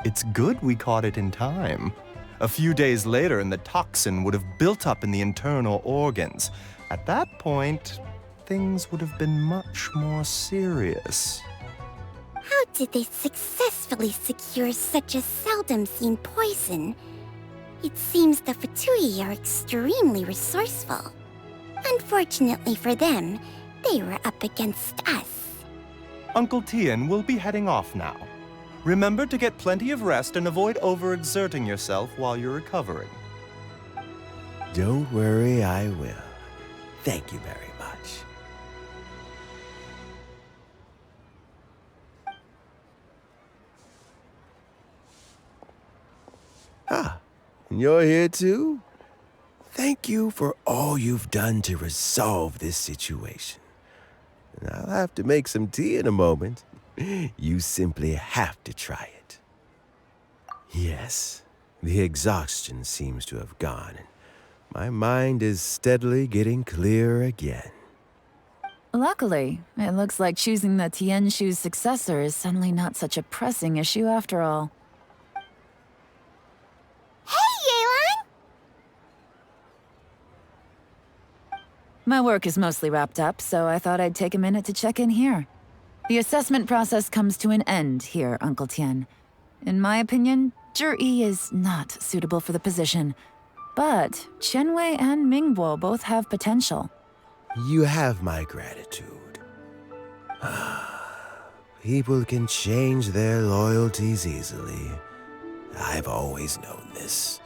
Q: It's good we caught it in time. A few days later, and the toxin would have built up in the internal organs. At that point, things would have been much more serious.
C: How did they successfully secure such a seldom-seen poison? It seems the Fatui are extremely resourceful. Unfortunately for them, they were up against us.
Q: Uncle Tian will be heading off now. Remember to get plenty of rest and avoid overexerting yourself while you're recovering.
D: Don't worry, I will. Thank you very much. Ah, and you're here too? Thank you for all you've done to resolve this situation. And I'll have to make some tea in a moment. You simply have to try it. Yes, the exhaustion seems to have gone, and my mind is steadily getting clearer again.
A: Luckily, it looks like choosing the Tianshu's successor is suddenly not such a pressing issue after all.
C: Hey, Yelan!
A: My work is mostly wrapped up, so I thought I'd take a minute to check in here. The assessment process comes to an end here, Uncle Tian. In my opinion, Zhi is not suitable for the position. But Qianwei and Mingbo both have potential.
D: You have my gratitude. People can change their loyalties easily. I've always known this.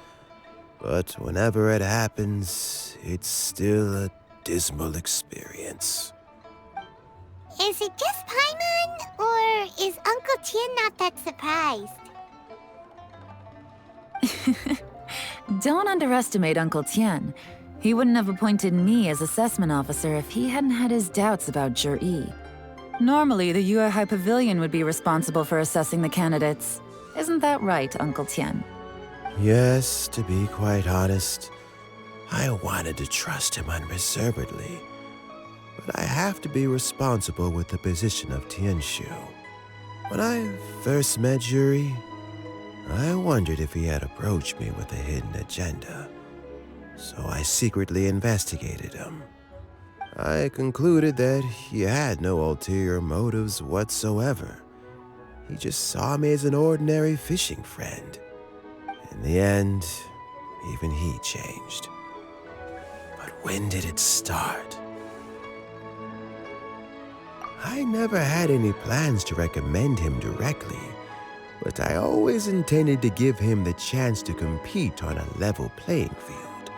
D: But whenever it happens, it's still a dismal experience.
C: Is it just Paimon, or is Uncle Tian not that surprised?
A: Don't underestimate Uncle Tian. He wouldn't have appointed me as assessment officer if he hadn't had his doubts about Zhi. Normally, the Yue High Pavilion would be responsible for assessing the candidates. Isn't that right, Uncle Tian?
D: Yes, to be quite honest, I wanted to trust him unreservedly. But I have to be responsible with the position of Tianshu. When I first met Zhi, I wondered if he had approached me with a hidden agenda. So I secretly investigated him. I concluded that he had no ulterior motives whatsoever. He just saw me as an ordinary fishing friend. In the end, even he changed. But when did it start? I never had any plans to recommend him directly, but I always intended to give him the chance to compete on a level playing field.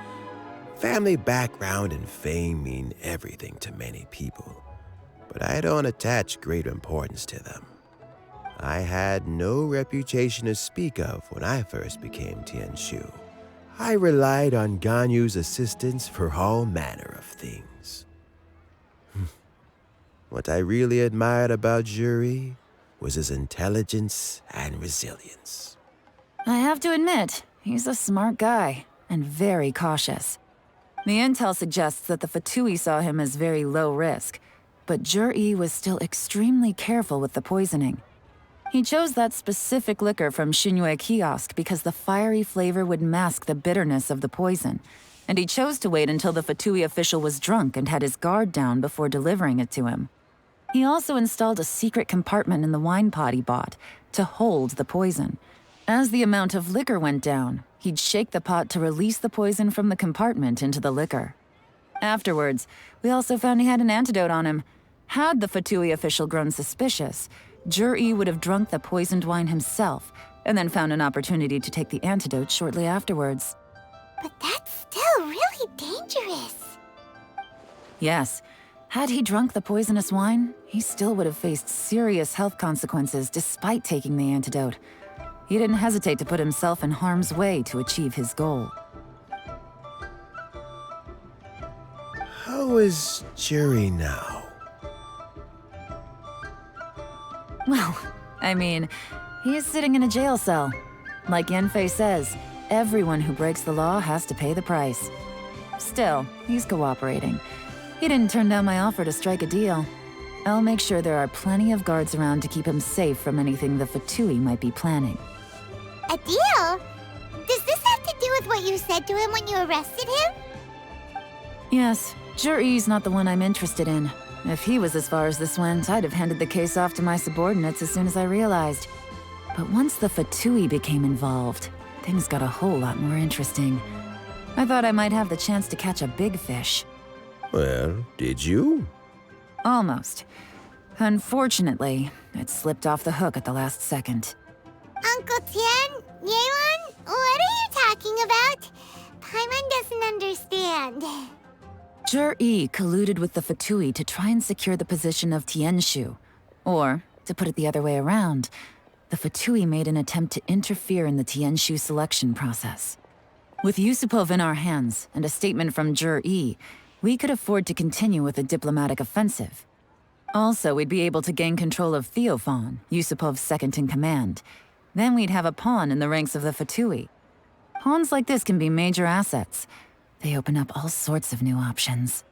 D: Family background and fame mean everything to many people, but I don't attach great importance to them. I had no reputation to speak of when I first became Tianshu. I relied on Ganyu's assistance for all manner of things. What I really admired about Zhi was his intelligence and resilience.
A: I have to admit, he's a smart guy, and very cautious. The intel suggests that the Fatui saw him as very low risk, but Zhi was still extremely careful with the poisoning. He chose that specific liquor from Xingyue kiosk because the fiery flavor would mask the bitterness of the poison, and he chose to wait until the Fatui official was drunk and had his guard down before delivering it to him. He also installed a secret compartment in the wine pot he bought to hold the poison. As the amount of liquor went down, he'd shake the pot to release the poison from the compartment into the liquor. Afterwards, we also found he had an antidote on him. Had the Fatui official grown suspicious, Zhi would have drunk the poisoned wine himself, and then found an opportunity to take the antidote shortly afterwards.
C: But that's still really dangerous.
A: Yes. Had he drunk the poisonous wine, he still would have faced serious health consequences despite taking the antidote. He didn't hesitate to put himself in harm's way to achieve his goal.
D: How is Zhi now?
A: Well, I mean, he is sitting in a jail cell. Like Yanfei says, everyone who breaks the law has to pay the price. Still, he's cooperating. He didn't turn down my offer to strike a deal. I'll make sure there are plenty of guards around to keep him safe from anything the Fatui might be planning.
C: A deal? Does this have to do with what you said to him when you arrested him?
A: Yes, Zhi's not the one I'm interested in. If he was as far as this went, I'd have handed the case off to my subordinates as soon as I realized. But once the Fatui became involved, things got a whole lot more interesting. I thought I might have the chance to catch a big fish.
D: Well, did you?
A: Almost. Unfortunately, it slipped off the hook at the last second.
C: Uncle Tian, Yelan, what are you talking about? Paimon doesn't understand.
A: Zhi colluded with the Fatui to try and secure the position of Tianshu. Or, to put it the other way around, the Fatui made an attempt to interfere in the Tianshu selection process. With Yusupov in our hands and a statement from Zhi, we could afford to continue with a diplomatic offensive. Also, we'd be able to gain control of Theophan, Yusupov's second-in-command. Then we'd have a pawn in the ranks of the Fatui. Pawns like this can be major assets. They open up all sorts of new options.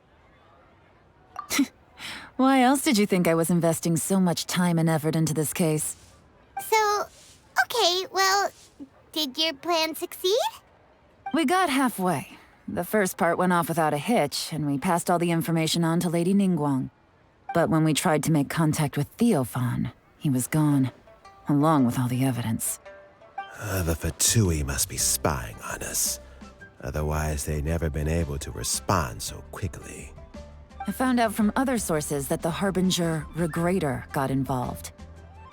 A: Why else did you think I was investing so much time and effort into this case?
C: So, okay, well, did your plan succeed?
A: We got halfway. The first part went off without a hitch, and we passed all the information on to Lady Ningguang. But when we tried to make contact with Theophan, he was gone, along with all the evidence.
D: The Fatui must be spying on us. Otherwise, they'd never been able to respond so quickly.
A: I found out from other sources that the Harbinger, Regrator, got involved.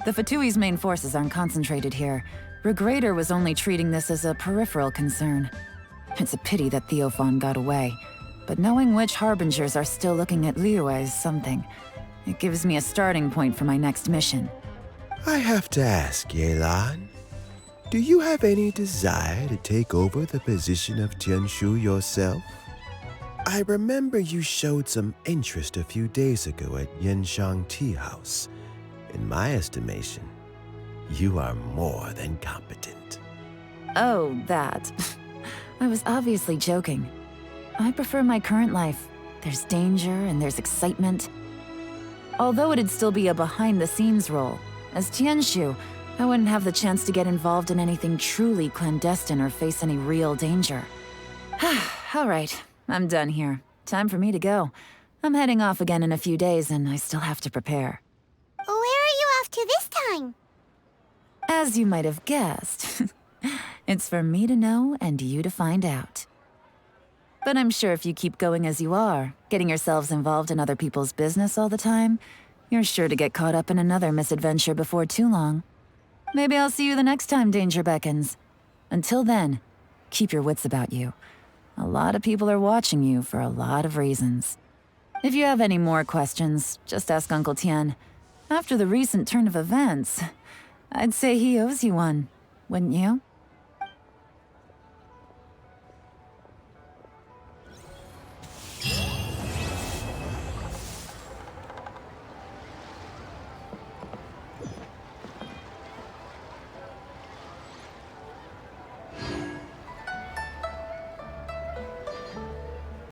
A: The Fatui's main forces aren't concentrated here. Regrator was only treating this as a peripheral concern. It's a pity that Theophan got away, but knowing which Harbingers are still looking at Liyue is something. It gives me a starting point for my next mission.
D: I have to ask, Yelan, do you have any desire to take over the position of Tianshu yourself? I remember you showed some interest a few days ago at Yenshang Tea House. In my estimation, you are more than competent.
A: Oh, that. I was obviously joking. I prefer my current life. There's danger and there's excitement. Although it'd still be a behind-the-scenes role, as Tianshu, I wouldn't have the chance to get involved in anything truly clandestine or face any real danger. All right, I'm done here. Time for me to go. I'm heading off again in a few days and I still have to prepare.
C: Where are you off to this time?
A: As you might have guessed, it's for me to know and you to find out. But I'm sure if you keep going as you are, getting yourselves involved in other people's business all the time, you're sure to get caught up in another misadventure before too long. Maybe I'll see you the next time danger beckons. Until then, keep your wits about you. A lot of people are watching you for a lot of reasons. If you have any more questions, just ask Uncle Tian. After the recent turn of events, I'd say he owes you one, wouldn't you?